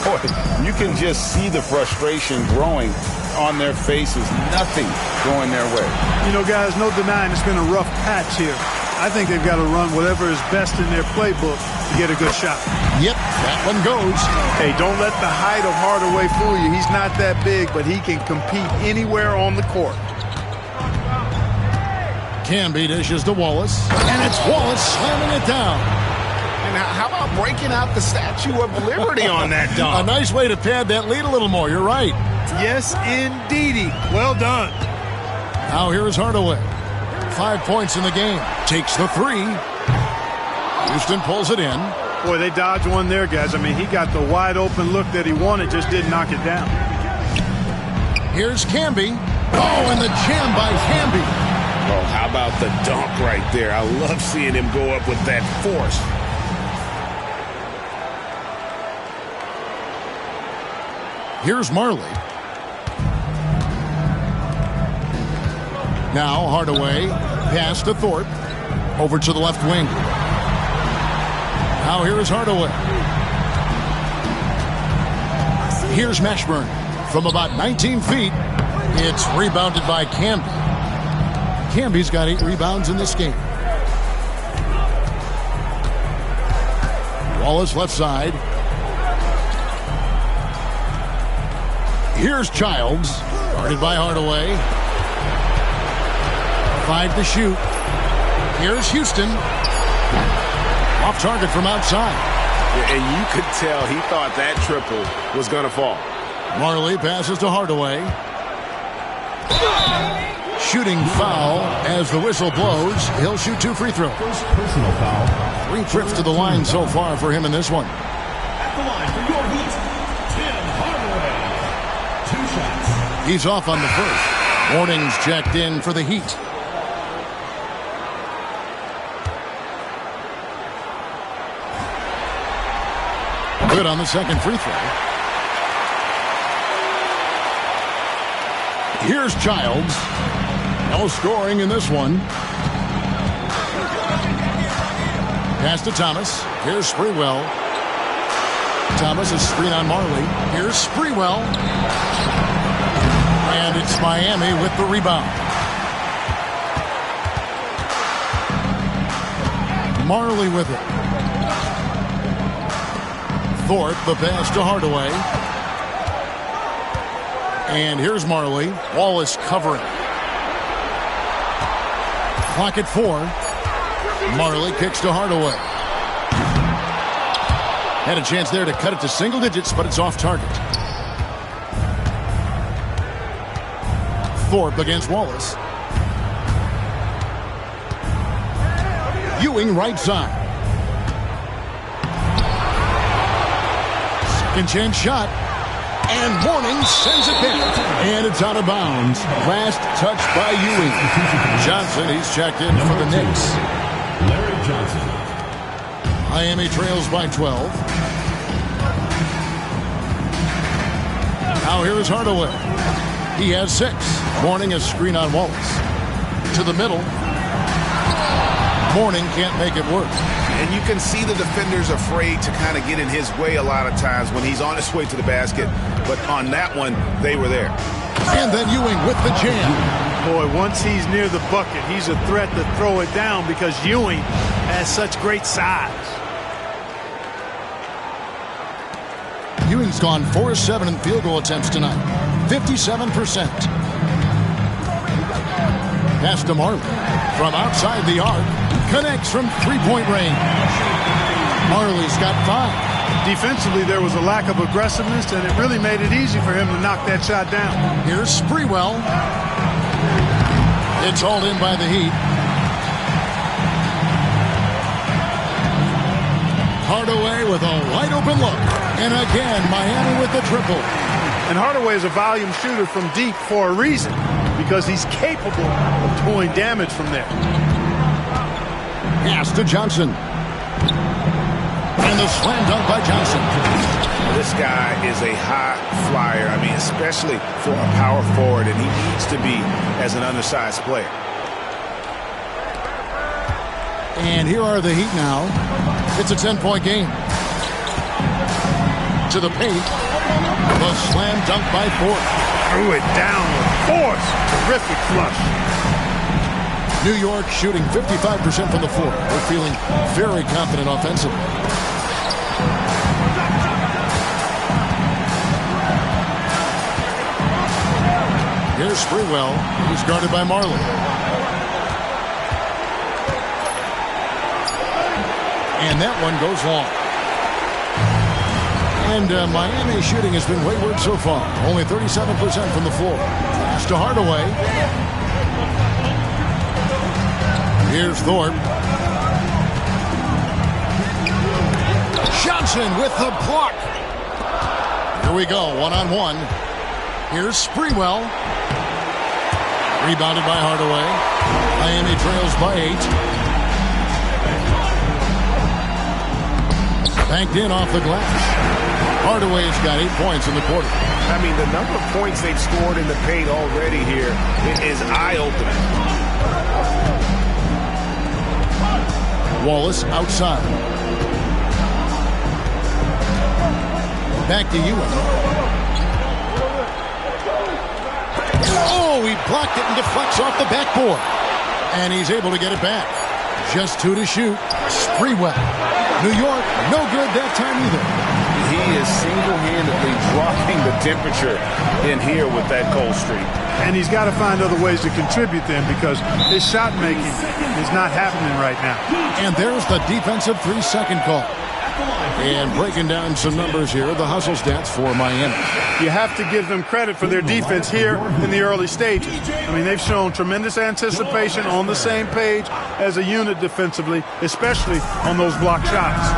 Boy, you can just see the frustration growing on their faces. Nothing going their way. You know, guys, no denying it's been a rough patch here. I think they've got to run whatever is best in their playbook to get a good shot. Yep, that one goes. Hey, don't let the height of Hardaway fool you. He's not that big, but he can compete anywhere on the court. Camby dishes to Wallace, and it's Wallace slamming it down. And how about breaking out the Statue of Liberty on that A dunk? nice way to pad that lead a little more. You're right. Yes, indeedy. Well done. Now here's Hardaway. 5 points in the game. Takes the three. Houston pulls it in. Boy, they dodged one there, guys. I mean, he got the wide open look that he wanted, just didn't knock it down. Here's Camby. Oh, and the jam by Camby. Oh, how about the dunk right there? I love seeing him go up with that force. Here's Marley. Now Hardaway, pass to Thorpe, over to the left wing. Now here is Hardaway. Here's Mashburn from about 19 feet. It's rebounded by Camby. Camby's got 8 rebounds in this game. Wallace left side. Here's Childs, guarded by Hardaway. 5 to shoot. Here's Houston. Off target from outside. And you could tell he thought that triple was going to fall. Marley passes to Hardaway. Shooting foul as the whistle blows. He'll shoot 2 free throws. First personal foul. 3 trips to the line so far for him in this one. At the line for your Heat, Tim Hardaway. 2 shots. He's off on the first. Warnings checked in for the Heat. Good on the second free throw. Here's Childs. No scoring in this one. Pass to Thomas. Here's Sprewell. Thomas is screen on Marley. Here's Sprewell. And it's Miami with the rebound. Marley with it. Thorpe, the pass to Hardaway. And here's Marley. Wallace covering. Clock at 4. Marley kicks to Hardaway. Had a chance there to cut it to single digits, but it's off target. Thorpe against Wallace. Ewing right side. Second chance shot. And Mourning sends it back. And it's out of bounds. Last touch by Ewing. Johnson, he's checked in for the Knicks. Larry Johnson. Miami trails by 12. Now here is Hardaway. He has 6. Mourning a screen on Wallace. To the middle. Mourning can't make it work. And you can see the defenders afraid to kind of get in his way a lot of times when he's on his way to the basket. But on that one, they were there. And then Ewing with the jam. Boy, once he's near the bucket, he's a threat to throw it down because Ewing has such great size. Ewing's gone 4-7 in field goal attempts tonight. 57%. Pass to Marley. From outside the arc. Connects from three-point range. Marley's got 5. Defensively, there was a lack of aggressiveness, and it really made it easy for him to knock that shot down. Here's Sprewell. It's hauled in by the Heat. Hardaway with a wide-open look. And again, Miami with the triple. And Hardaway is a volume shooter from deep for a reason, because he's capable of doing damage from there. Pass to Johnson. And the slam dunk by Johnson. This guy is a high flyer. I mean, especially for a power forward, and he needs to be as an undersized player. And here are the Heat now. It's a 10-point game. To the paint. The slam dunk by Ford. Threw it down with force. Terrific flush. New York shooting 55% from the floor. They're feeling very confident offensively. Here's Sprewell. He's guarded by Marley. And that one goes long. And Miami shooting has been wayward so far. Only 37% from the floor. Pass to Hardaway. Here's Thorpe. Johnson with the block. Here we go, one-on-one. Here's Sprewell. Rebounded by Hardaway. Miami trails by 8. Banked in off the glass. Hardaway's got 8 points in the quarter. I mean, the number of points they've scored in the paint already here is eye-opening. Wallace outside. Back to Ewing. Oh, he blocked it and deflects off the backboard. And he's able to get it back. Just 2 to shoot. Sprewell. New York, no good that time either. He is single-handedly dropping the temperature in here with that cold streak. And he's got to find other ways to contribute then, because his shot making is not happening right now. And there's the defensive 3-second call. And breaking down some numbers here, the hustle stats for Miami. You have to give them credit for their defense here in the early stages. I mean, they've shown tremendous anticipation, on the same page as a unit defensively, especially on those block shots.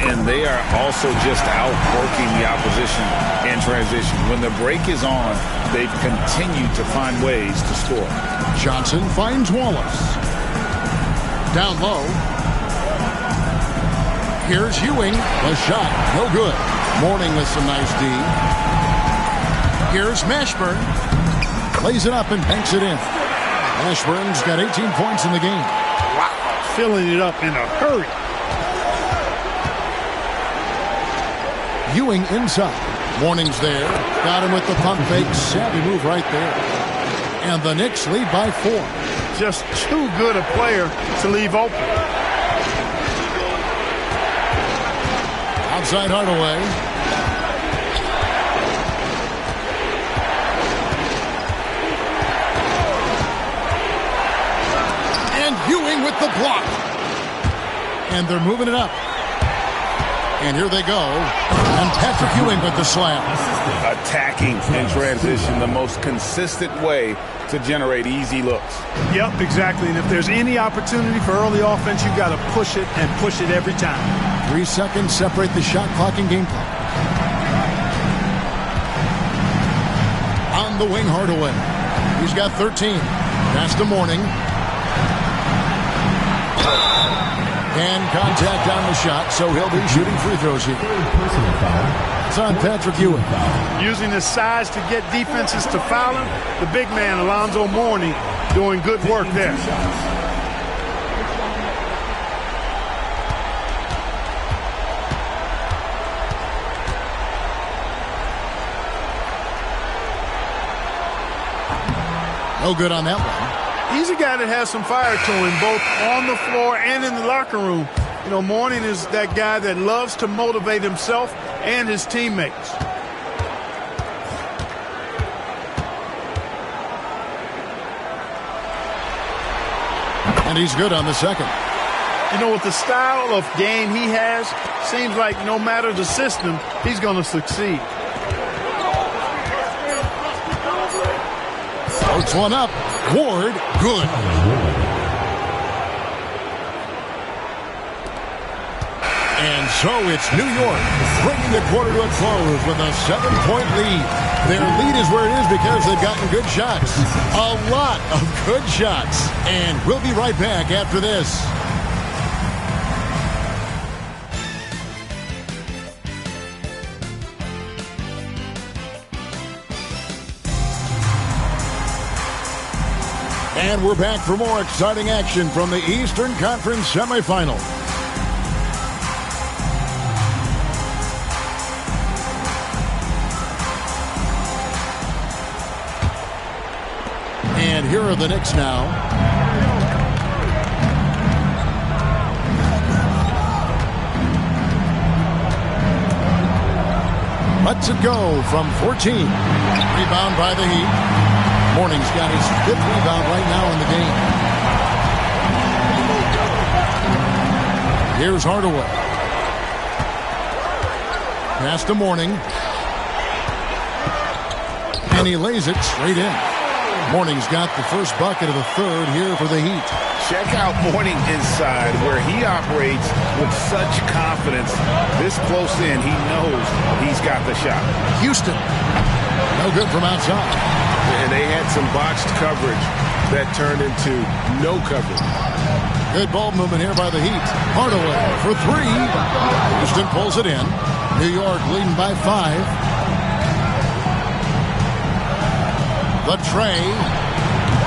And they are also just outworking the opposition in transition. When the break is on, they've continued to find ways to score. Johnson finds Wallace. Down low. Here's Ewing. The shot, no good. Mourning with some nice D. Here's Mashburn. Lays it up and banks it in. Mashburn's got 18 points in the game. Wow. Filling it up in a hurry. Ewing inside. Mourning's there. Got him with the pump fake. Savvy move right there. And the Knicks lead by 4. Just too good a player to leave open. Outside Hardaway. And Ewing with the block. And they're moving it up. And here they go. And Patrick Ewing with the slam. Attacking in transition, the most consistent way to generate easy looks. Yep, exactly. And if there's any opportunity for early offense, you've got to push it and push it every time. 3 seconds separate the shot clock and game clock. On the wing, Hardaway. He's got 13. That's the Mourning. And contact on the shot, so he'll be shooting free throws here. It's on Patrick Ewing. Using his size to get defenses to foul him. The big man, Alonzo Mourning, doing good work there. No good on that one. He's a guy that has some fire to him, both on the floor and in the locker room. You know, Mourning is that guy that loves to motivate himself and his teammates. And he's good on the second. You know, with the style of game he has, seems like no matter the system, he's going to succeed. Floats one up. Ward, good. And so it's New York bringing the quarter to a close with a 7-point lead. Their lead is where it is because they've gotten good shots. A lot of good shots. And we'll be right back after this. And we're back for more exciting action from the Eastern Conference semifinal. And here are the Knicks now. Lets it go from 14. Rebound by the Heat. Mourning's got his 5th rebound right now in the game. Here's Hardaway. Pass to Mourning. And he lays it straight in. Mourning's got the first bucket of the third here for the Heat. Check out Mourning inside, where he operates with such confidence. This close in, he knows he's got the shot. Houston. No good from outside. And they had some botched coverage that turned into no coverage. Good ball movement here by the Heat. Hardaway for 3. Houston pulls it in. New York leading by 5. The tray.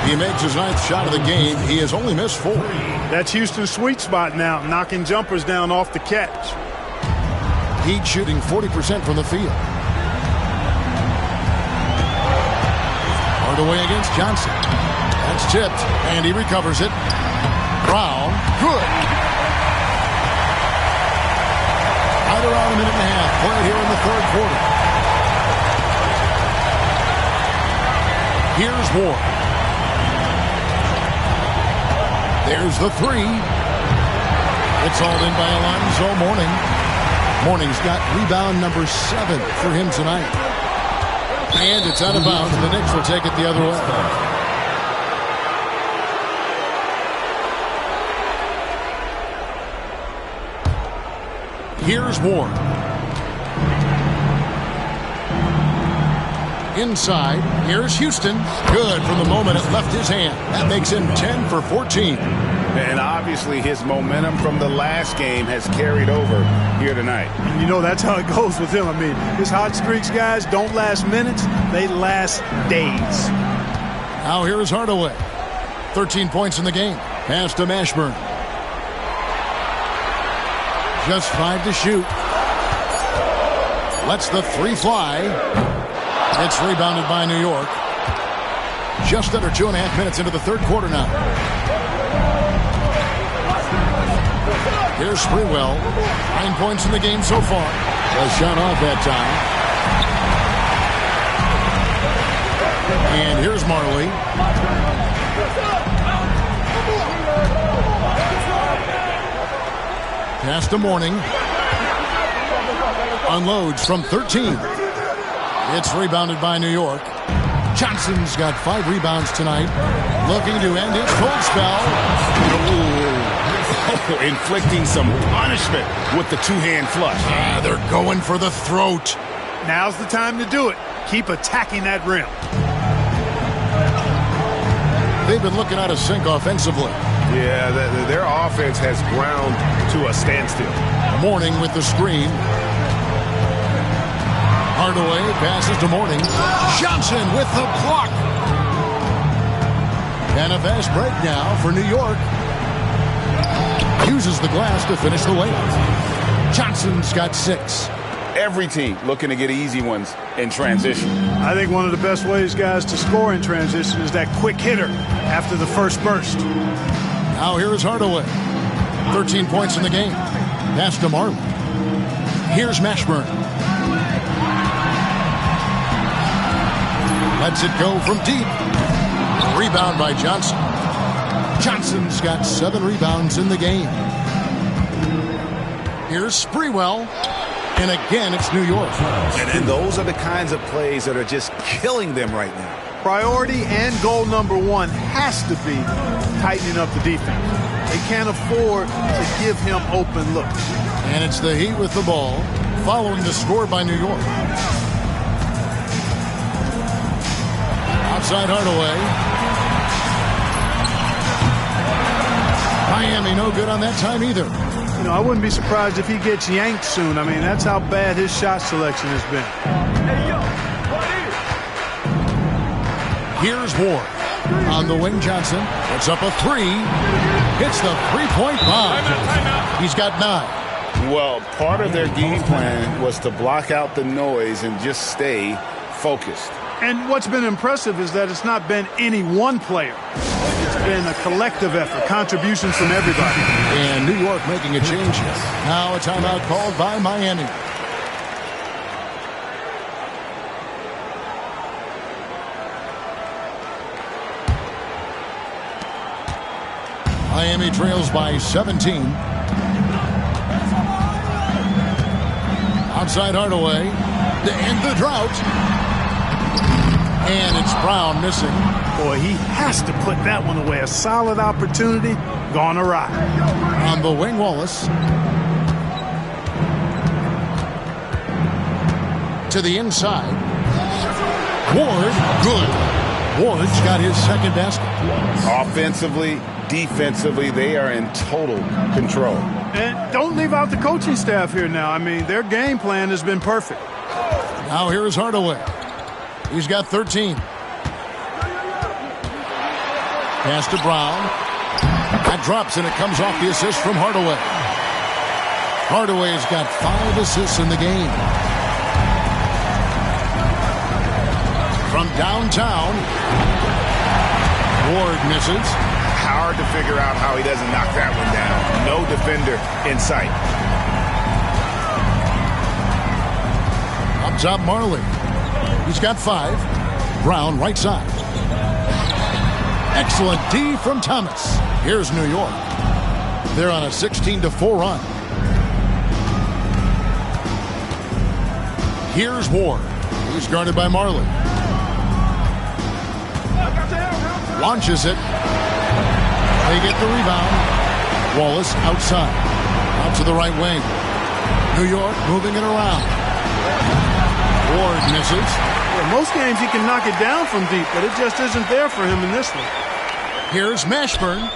He makes his 9th shot of the game. He has only missed 4. That's Houston's sweet spot now, knocking jumpers down off the catch. Heat shooting 40% from the field. Hardaway against Johnson. That's tipped, and he recovers it. Brown, good. Right around a minute and a half played here in the third quarter. Here's Ward. There's the 3. It's hauled in by Alonzo Mourning. Mourning's got rebound number 7 for him tonight. And it's out of bounds. The Knicks will take it the other way. Here's Ward. Inside. Here's Houston. Good from the moment it left his hand. That makes him 10 for 14. And obviously his momentum from the last game has carried over here tonight. And you know that's how it goes with him. I mean, his hot streaks, guys, don't last minutes. They last days. Now here is Hardaway. 13 points in the game. Pass to Mashburn. Just 5 to shoot. Lets the 3 fly. It's rebounded by New York. Just under 2.5 minutes into the third quarter now. Here's Sprewell. 9 points in the game so far. A shot off that time. And here's Marley. Pass to Mourning. Unloads from 13. It's rebounded by New York. Johnson's got 5 rebounds tonight. Looking to end his cold spell. Inflicting some punishment with the 2-hand flush. They're going for the throat. Now's the time to do it. Keep attacking that rim. They've been looking out of sync offensively. Yeah, their offense has ground to a standstill. Mourning with the screen. Hardaway passes to Mourning. Johnson with the block. And a fast break now for New York. Uses the glass to finish the layup. Johnson's got 6. Every team looking to get easy ones in transition. I think one of the best ways, guys, to score in transition is that quick hitter after the first burst. Now here is Hardaway. 13 points in the game. Pass to Marley. Here's Mashburn. Lets it go from deep. Rebound by Johnson. Johnson's got 7 rebounds in the game. Here's Sprewell. And again, it's New York. And those are the kinds of plays that are just killing them right now. Priority and goal number 1 has to be tightening up the defense. They can't afford to give him open looks. And it's the Heat with the ball, following the score by New York. Outside Hardaway. Miami no good on that time either. You know, I wouldn't be surprised if he gets yanked soon. I mean, that's how bad his shot selection has been. Hey, yo, right Here's Ward. On the wing, Johnson puts up a three. Hits the three-point bomb. He's got 9. Well, part of their game plan was to block out the noise and just stay focused. And what's been impressive is that it's not been any one player. It's been a collective effort, contributions from everybody. And New York making a change here. Now a timeout called by Miami. Miami trails by 17. Outside Hardaway to end the drought. And it's Brown missing. Boy, he has to put that one away. A solid opportunity gone awry. On the wing, Wallace. To the inside. Ward, good. Ward's got his second basket. Offensively, defensively, they are in total control. And don't leave out the coaching staff here now. I mean, their game plan has been perfect. Now here is Hardaway. He's got 13. Pass to Brown. That drops, and it comes off the assist from Hardaway. Hardaway's got 5 assists in the game. From downtown, Ward misses. Hard to figure out how he doesn't knock that one down. No defender in sight. Up top, Marley. He's got 5. Brown, right side. Excellent D from Thomas. Here's New York. They're on a 16-4 run. Here's Ward. He's guarded by Marley. Launches it. They get the rebound. Wallace outside. Out to the right wing. New York moving it around. Ward misses. Yeah, most games he can knock it down from deep, but it just isn't there for him in this one. Here's Mashburn.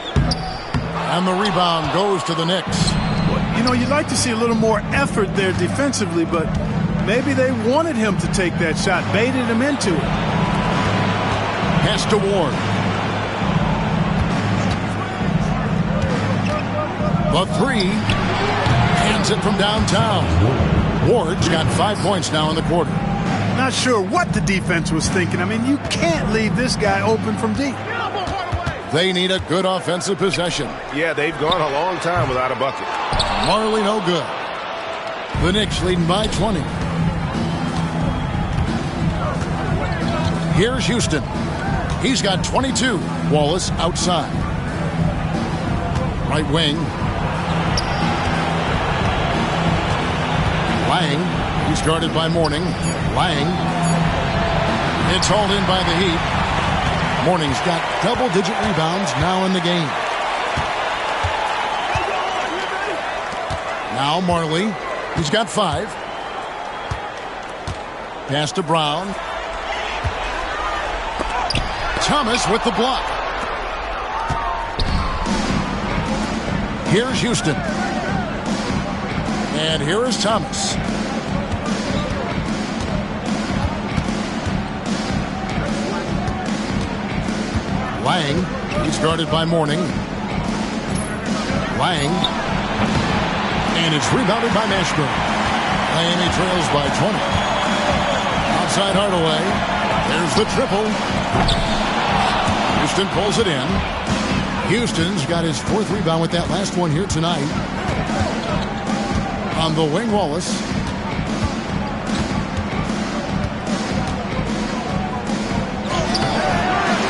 And the rebound goes to the Knicks. Well, you know, you'd like to see a little more effort there defensively, but maybe they wanted him to take that shot, baited him into it. Pass to Ward. The three. Hands it from downtown. Ward's got 5 points now in the quarter. Not sure what the defense was thinking. I mean, you can't leave this guy open from deep. They need a good offensive possession. Yeah, they've gone a long time without a bucket. Marley no good. The Knicks leading by 20. Here's Houston. He's got 22. Wallace outside. Right wing. Lang. He's guarded by Mourning. Lang. It's hauled in by the Heat. Mourning's got double-digit rebounds now in the game. Now Marley. He's got 5. Pass to Brown. Thomas with the block. Here's Houston. And here is Thomas. Lang. He's guarded by Mourning. Lang. And it's rebounded by Mashburn. Miami trails by 20. Outside Hardaway. There's the triple. Houston pulls it in. Houston's got his 4th rebound with that last one here tonight. On the wing, Wallace.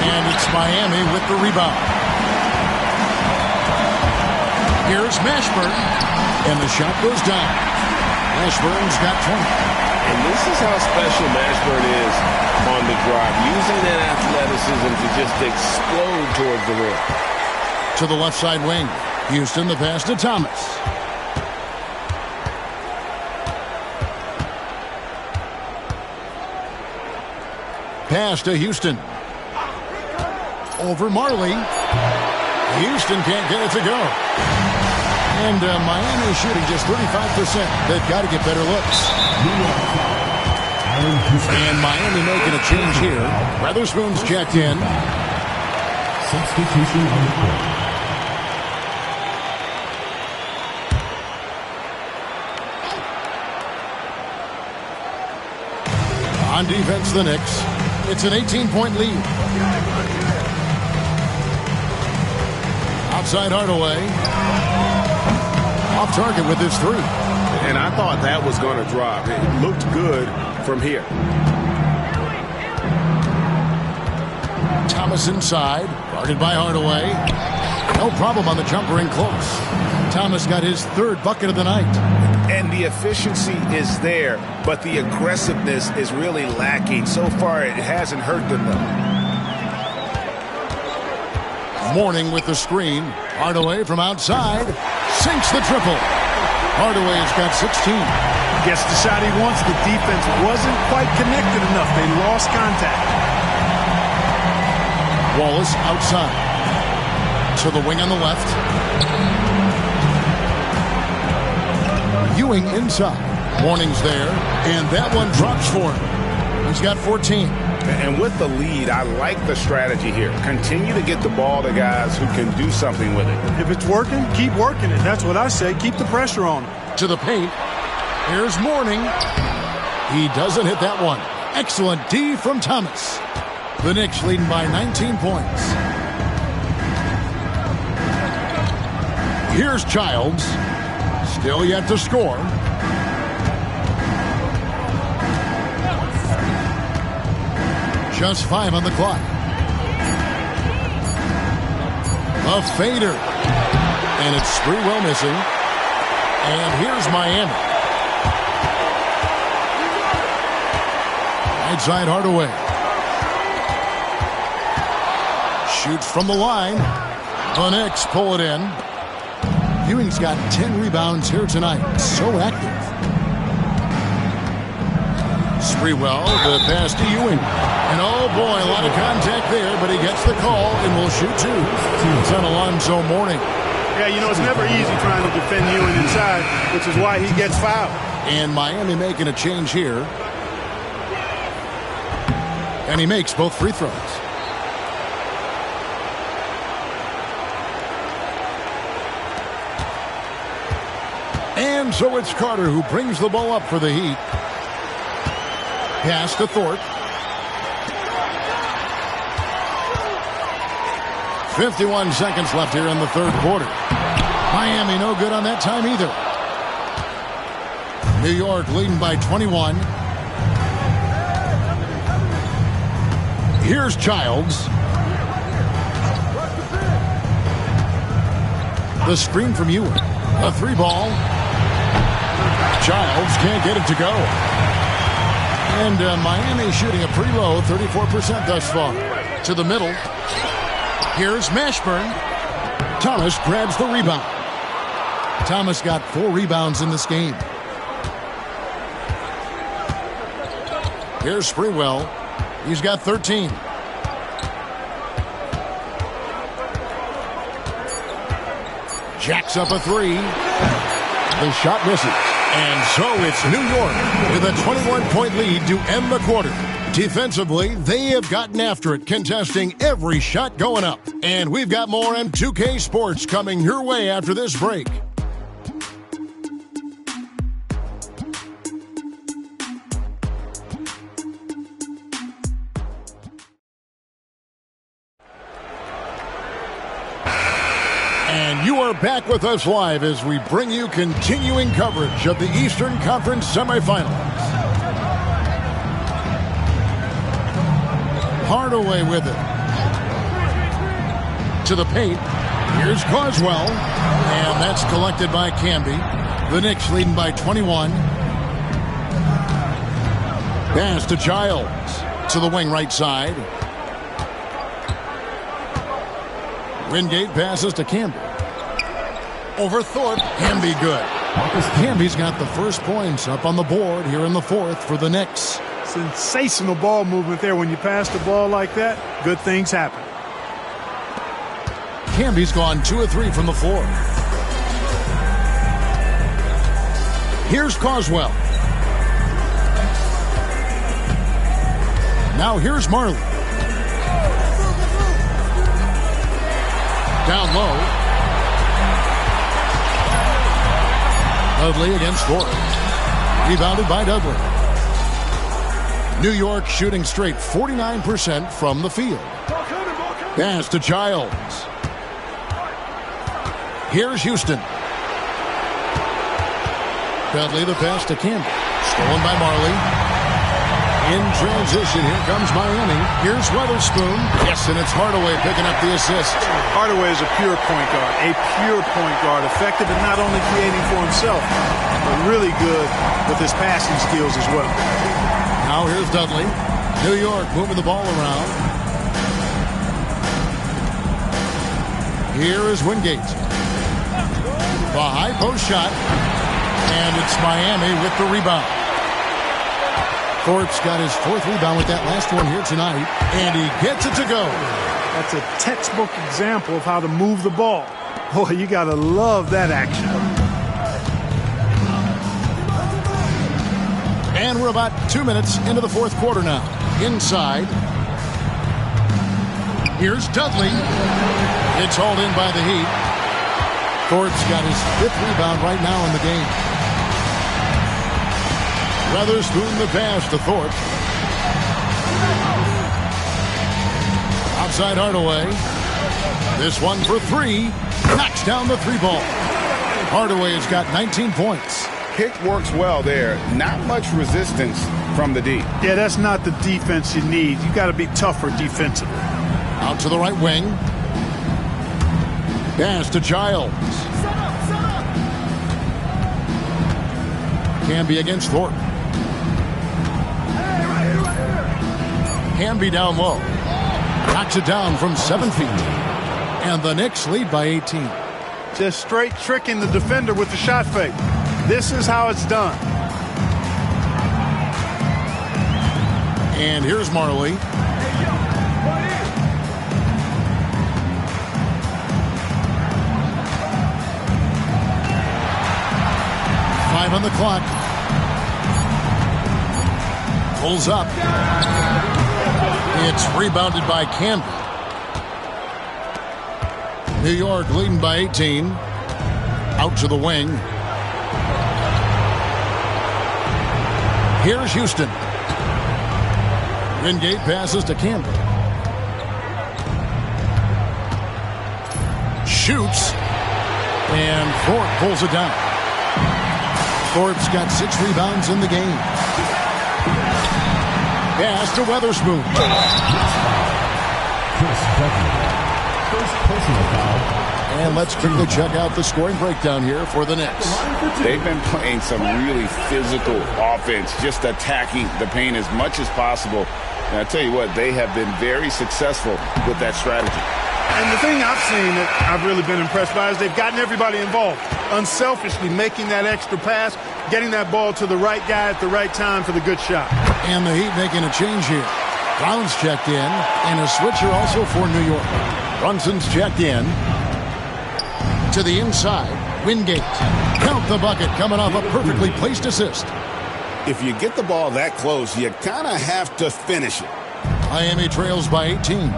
And it's Miami with the rebound. Here's Mashburn. And the shot goes down. Mashburn's got 20. And this is how special Mashburn is on the drive, using that athleticism to just explode towards the rim. To the left side wing. Houston, the pass to Thomas. Pass to Houston. Over Marley. Houston can't get it to go. And Miami is shooting just 35%. They've got to get better looks. And Miami making a change here. Weatherspoon's checked in. Substitution on the court. On defense, the Knicks. It's an 18-point lead. Outside Hardaway. Off target with his three. And I thought that was going to drop. It looked good from here. Thomas inside. Guarded by Hardaway. No problem on the jumper in close. Thomas got his third bucket of the night. And the efficiency is there, but the aggressiveness is really lacking. So far, it hasn't hurt them, though. Mourning with the screen. Hardaway from outside. Sinks the triple. Hardaway has got 16. Gets the shot he wants. The defense wasn't quite connected enough. They lost contact. Wallace outside. To the wing on the left. Ewing inside. Warning's there. And that one drops for him. He's got 14. And with the lead, I like the strategy here. Continue to get the ball to guys who can do something with it. If it's working, keep working it. That's what I say. Keep the pressure on him. To the paint. Here's Mourning. He doesn't hit that one. Excellent D from Thomas. The Knicks leading by 19 points. Here's Childs. Still yet to score. Just 5 on the clock. A fader. And it's Sprewell missing. And here's Miami. Right side Hardaway. Shoots from the line. The Knicks pull it in. Ewing's got 10 rebounds here tonight. So active. Sprewell, the pass to Ewing. And oh boy, a lot of contact there, but he gets the call and will shoot two. It's on Alonzo Mourning. Yeah, you know, it's never easy trying to defend Ewing inside, which is why he gets fouled. And Miami making a change here. And he makes both free throws. And so it's Carter who brings the ball up for the Heat. Pass to Thorpe. 51 seconds left here in the third quarter. Miami no good on that time either. New York leading by 21. Here's Childs. The screen from Ewing. A three ball. Childs can't get it to go. And Miami shooting a pretty low, 34% thus far. To the middle. Here's Mashburn. Thomas grabs the rebound. Thomas got 4 rebounds in this game. Here's Sprewell. He's got 13. Jacks up a three. The shot misses. And so it's New York with a 21-point lead to end the quarter. Defensively, they have gotten after it, contesting every shot going up. And we've got more M2K Sports coming your way after this break. And you are back with us live as we bring you continuing coverage of the Eastern Conference semifinals. Hardaway with it. To the paint. Here's Carswell. And that's collected by Camby. The Knicks leading by 21. Pass to Childs. To the wing right side. Wingate passes to Camby. Over Thorpe. Camby good. Camby's got the first points up on the board here in the fourth for the Knicks. Sensational ball movement there. When you pass the ball like that, good things happen. Camby's gone 2 of 3 from the floor. Here's Carswell. Now here's Marley. Down low. Dudley against Thorpe. Rebounded by Dudley. New York shooting straight 49% from the field. Pass to Childs. Here's Houston. Dudley the pass to Campbell. Stolen by Marley. In transition, here comes Miami. Here's Weatherspoon. Yes, and it's Hardaway picking up the assist. Hardaway is a pure point guard. A pure point guard. Effective in not only creating for himself, but really good with his passing skills as well. Now here's Dudley. New York moving the ball around. Here is Wingate. The high post shot. And it's Miami with the rebound. Thorpe's got his 4th rebound with that last one here tonight. And he gets it to go. That's a textbook example of how to move the ball. Boy, you got to love that action. And we're about 2 minutes into the 4th quarter now. Inside. Here's Dudley. It's hauled in by the Heat. Thorpe's got his 5th rebound right now in the game. Weatherspoon the pass to Thorpe. Outside Hardaway. This one for 3. Knocks down the 3 ball. Hardaway has got 19 points. Pick works well there. Not much resistance from the D. Yeah, that's not the defense you need. You got to be tougher defensively. Out to the right wing. Pass to Childs. Camby against Thorpe. Camby down low. Knocks it down from 7 feet. And the Knicks lead by 18. Just straight tricking the defender with the shot fake. This is how it's done. And here's Marley. On the clock. Pulls up. It's rebounded by Camby. New York leading by 18. Out to the wing. Here's Houston. Wingate passes to Campbell. Shoots. And Thorpe pulls it down. Thorpe's got 6 rebounds in the game. Pass to Weatherspoon. Chris Dudley. First personal foul. And let's quickly check out the scoring breakdown here for the Knicks. They've been playing some really physical offense, just attacking the paint as much as possible. And I tell you what, they have been very successful with that strategy. And the thing I've seen that I've really been impressed by is they've gotten everybody involved. Unselfishly making that extra pass, getting that ball to the right guy at the right time for the good shot. And the Heat making a change here. Brown's checked in, and a switcher also for New York. Brunson's checked in. To the inside, Wingate. Count the bucket coming off a perfectly placed assist. If you get the ball that close, you kind of have to finish it. Miami trails by 18.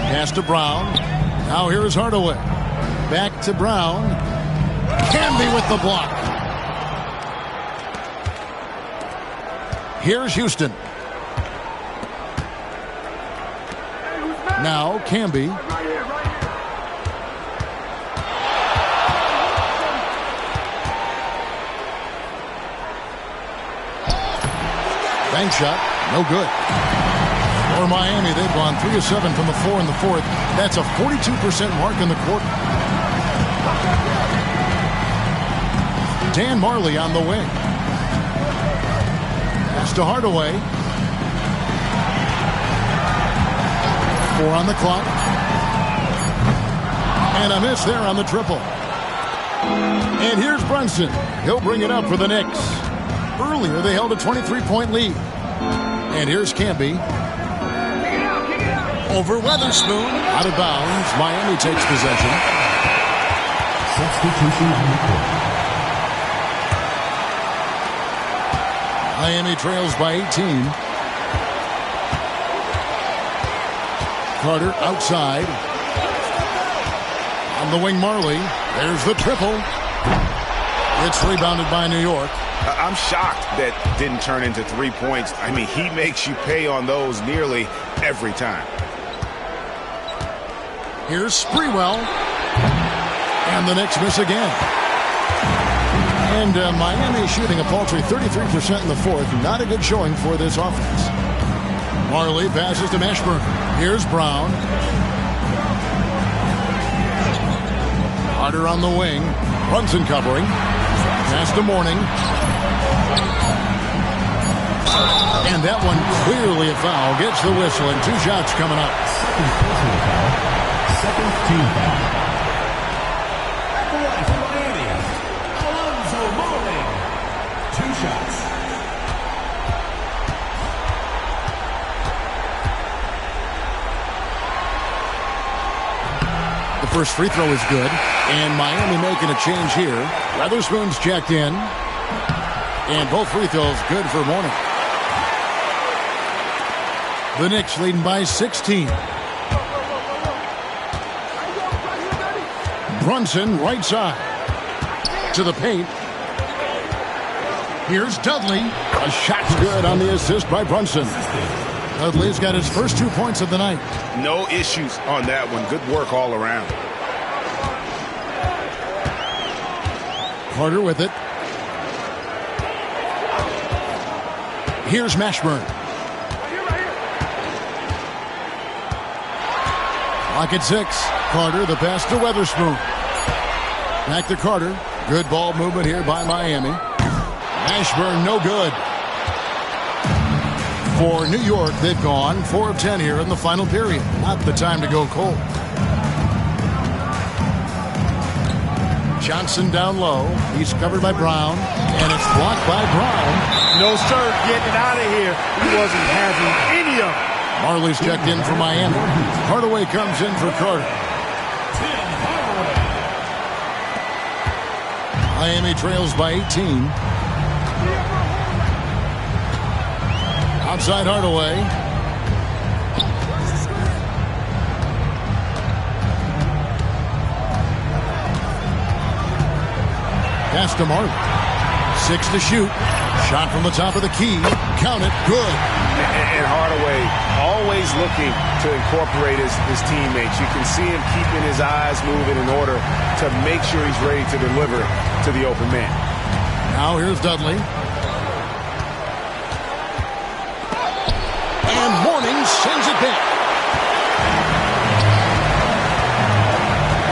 Pass to Brown. Now here is Hardaway. Back to Brown. Camby with the block. Here's Houston. Now Camby. Bank shot. No good. For Miami, they've gone 3 of 7 from the floor in the 4th. That's a 42% mark in the quarter. Dan Marley on the wing. Pass to Hardaway. 4 on the clock. And a miss there on the triple. And here's Brunson. He'll bring it up for the Knicks. Earlier, they held a 23-point lead. And here's Camby. Over Weatherspoon. Out of bounds. Miami takes possession. Substitution on the court. Miami trails by 18. Carter outside. On the wing, Marley. There's the triple. It's rebounded by New York. I'm shocked that didn't turn into 3 points. I mean, he makes you pay on those nearly every time. Here's Sprewell. And the Knicks miss again. And Miami shooting a paltry 33% in the fourth. Not a good showing for this offense. Marley passes to Mashburn. Here's Brown. Carter on the wing. Brunson covering. Pass to Mourning. And that one clearly a foul. Gets the whistle and 2 shots coming up. Second personal foul. Second team foul. For Miami, Alonzo Mourning. 2 shots. The first free throw is good. And Miami making a change here. Weatherspoon's checked in. And both free throws good for Mourning. The Knicks leading by 16. Brunson right side. To the paint. Here's Dudley. A shot's good on the assist by Brunson. Dudley's got his first 2 points of the night. No issues on that one. Good work all around. Carter with it. Here's Mashburn. Clock at 6. Carter, the pass to Weatherspoon. Back to Carter. Good ball movement here by Miami. Mashburn, no good. For New York, they've gone 4 of 10 here in the final period. Not the time to go cold. Johnson down low. He's covered by Brown. And it's blocked by Brown. No, sir. Getting it out of here. He wasn't having any of it. Marley's checked in for Miami. Hardaway comes in for Carter. Miami trails by 18. Outside Hardaway. Pass to Marley. 6 to shoot. Shot from the top of the key. Count it. Good. And Hardaway always looking to incorporate his teammates. You can see him keeping his eyes moving in order to make sure he's ready to deliver to the open man. Now here's Dudley. And Mourning sends it back.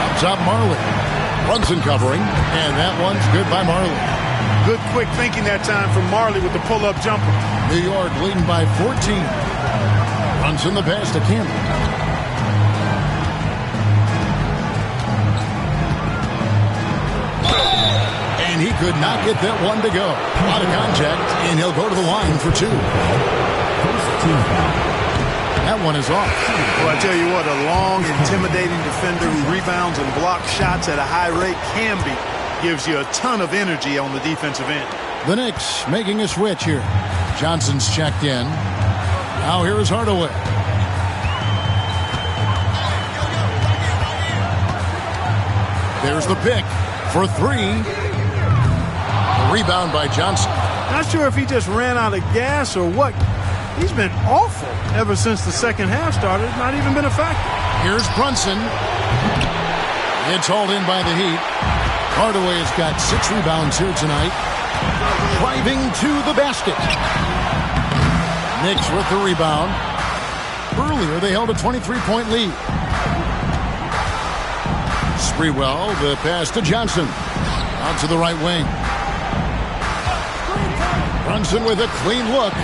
Up top Marley. Brunson covering. And that one's good by Marley. Good quick thinking that time from Marley with the pull-up jumper. New York leading by 14. Brunson the pass to Campbell. And he could not get that one to go. A lot of contact, and he'll go to the line for 2. That one is off. Well, I tell you what, a long, intimidating defender who rebounds and blocks shots at a high rate can be. Gives you a ton of energy on the defensive end. The Knicks making a switch here. Johnson's checked in. Now here is Hardaway. There's the pick for 3. A rebound by Johnson. Not sure if he just ran out of gas or what. He's been awful ever since the second half started. Not even been a factor. Here's Brunson. It's hauled in by the Heat. Hardaway has got 6 rebounds here tonight. Driving to the basket. Knicks with the rebound. Earlier, they held a 23-point lead. Sprewell, the pass to Johnson. Out to the right wing. Brunson with a clean look.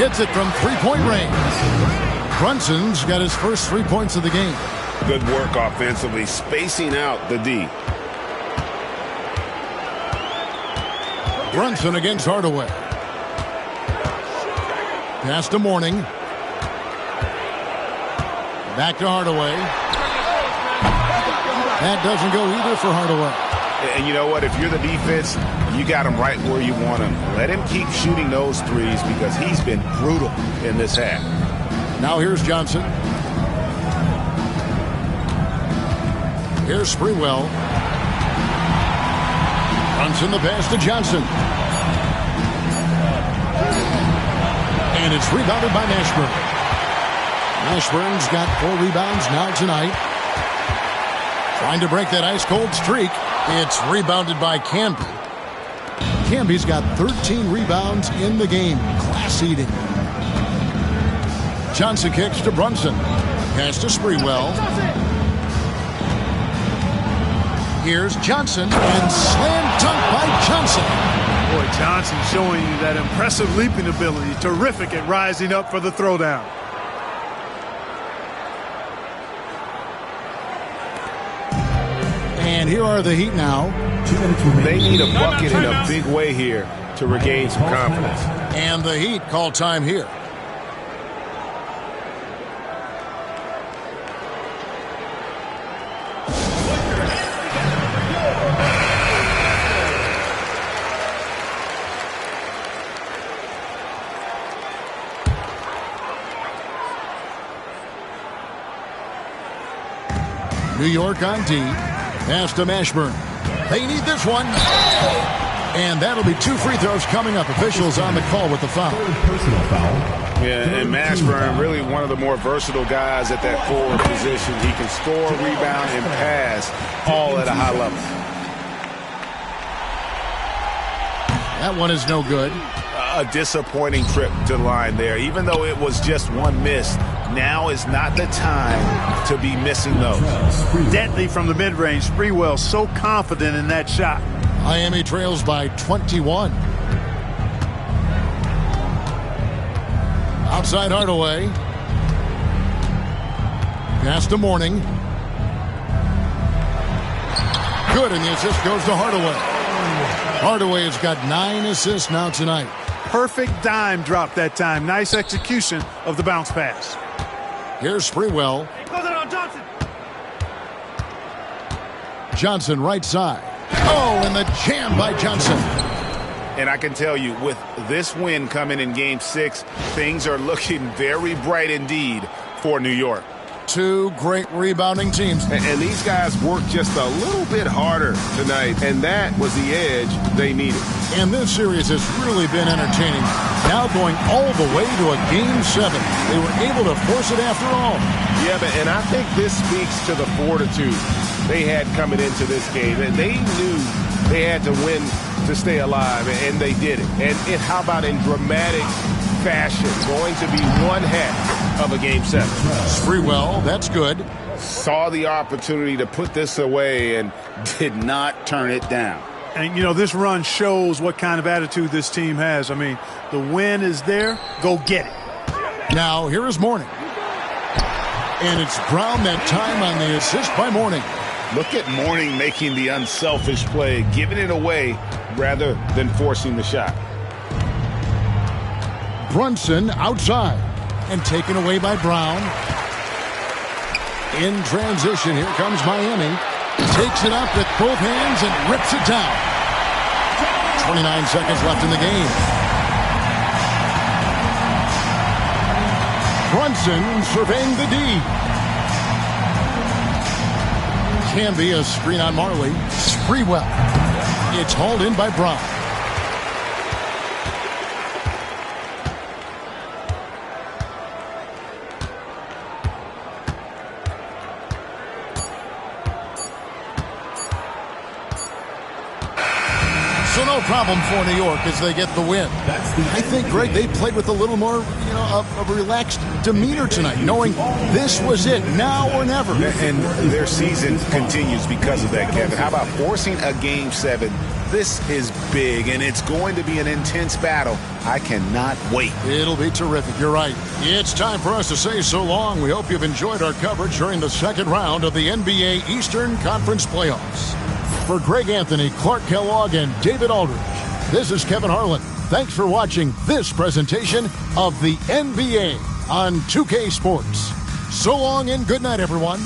Hits it from 3-point range. Brunson's got his first 3 points of the game. Good work offensively, spacing out the D. Brunson against Hardaway. Pass to Mourning. Back to Hardaway. That doesn't go either for Hardaway. And you know what? If you're the defense, you got him right where you want him. Let him keep shooting those threes because he's been brutal in this half. Now here's Johnson. Here's Sprewell. Brunson the pass to Johnson. And it's rebounded by Mashburn. Mashburn's got 4 rebounds now tonight. Trying to break that ice-cold streak. It's rebounded by Camby. Camby's got 13 rebounds in the game. Class-eating. Johnson kicks to Brunson. Pass to Sprewell. Here's Johnson, and slam dunk by Johnson. Boy, Johnson showing you that impressive leaping ability. Terrific at rising up for the throwdown. And here are the Heat now. They need a bucket in a big way here to regain some confidence. And the Heat call time here. New York on D. Pass to Mashburn. They need this one. And that'll be 2 free throws coming up. Officials on the call with the foul. Personal foul. Yeah, and Mashburn, really one of the more versatile guys at that forward position. He can score, rebound, and pass all at a high level. That one is no good. A disappointing trip to the line there. Even though it was just one miss, now is not the time to be missing those. Deadly from the mid-range. Sprewell so confident in that shot. Miami trails by 21. Outside Hardaway. Pass to Mourning. Good, and the assist goes to Hardaway. Hardaway has got 9 assists now tonight. Perfect dime drop that time. Nice execution of the bounce pass. Here's Sprewell. Johnson right side. Oh, and the jam by Johnson. And I can tell you, with this win coming in Game 6, things are looking very bright indeed for New York. 2 great rebounding teams. And these guys worked just a little bit harder tonight, and that was the edge they needed. And this series has really been entertaining. Now going all the way to a Game 7. They were able to force it after all. Yeah, and I think this speaks to the fortitude they had coming into this game. And they knew they had to win to stay alive, and they did it. And how about in dramatic fashion, going to be one heck of a Game 7. Sprewell, that's good. Saw the opportunity to put this away and did not turn it down. And, you know, this run shows what kind of attitude this team has. I mean, the win is there. Go get it. Now, here is Mourning. And it's Brown that time on the assist by Mourning. Look at Mourning making the unselfish play, giving it away rather than forcing the shot. Brunson outside and taken away by Brown. In transition, here comes Miami. Takes it up with both hands and rips it down. 29 seconds left in the game. Brunson surveying the D. Camby a screen on Marley. Sprewell. It's hauled in by Brown. So no problem for New York as they get the win. I think, Greg, they played with a little more, of a relaxed demeanor tonight, knowing this was it, now or never. And their season continues because of that, Kevin. How about forcing a Game 7? This is big, and it's going to be an intense battle. I cannot wait. It'll be terrific. You're right. It's time for us to say so long. We hope you've enjoyed our coverage during the second round of the NBA Eastern Conference Playoffs. For Greg Anthony, Clark Kellogg, and David Aldridge, this is Kevin Harlan. Thanks for watching this presentation of the NBA on 2K Sports. So long and good night, everyone.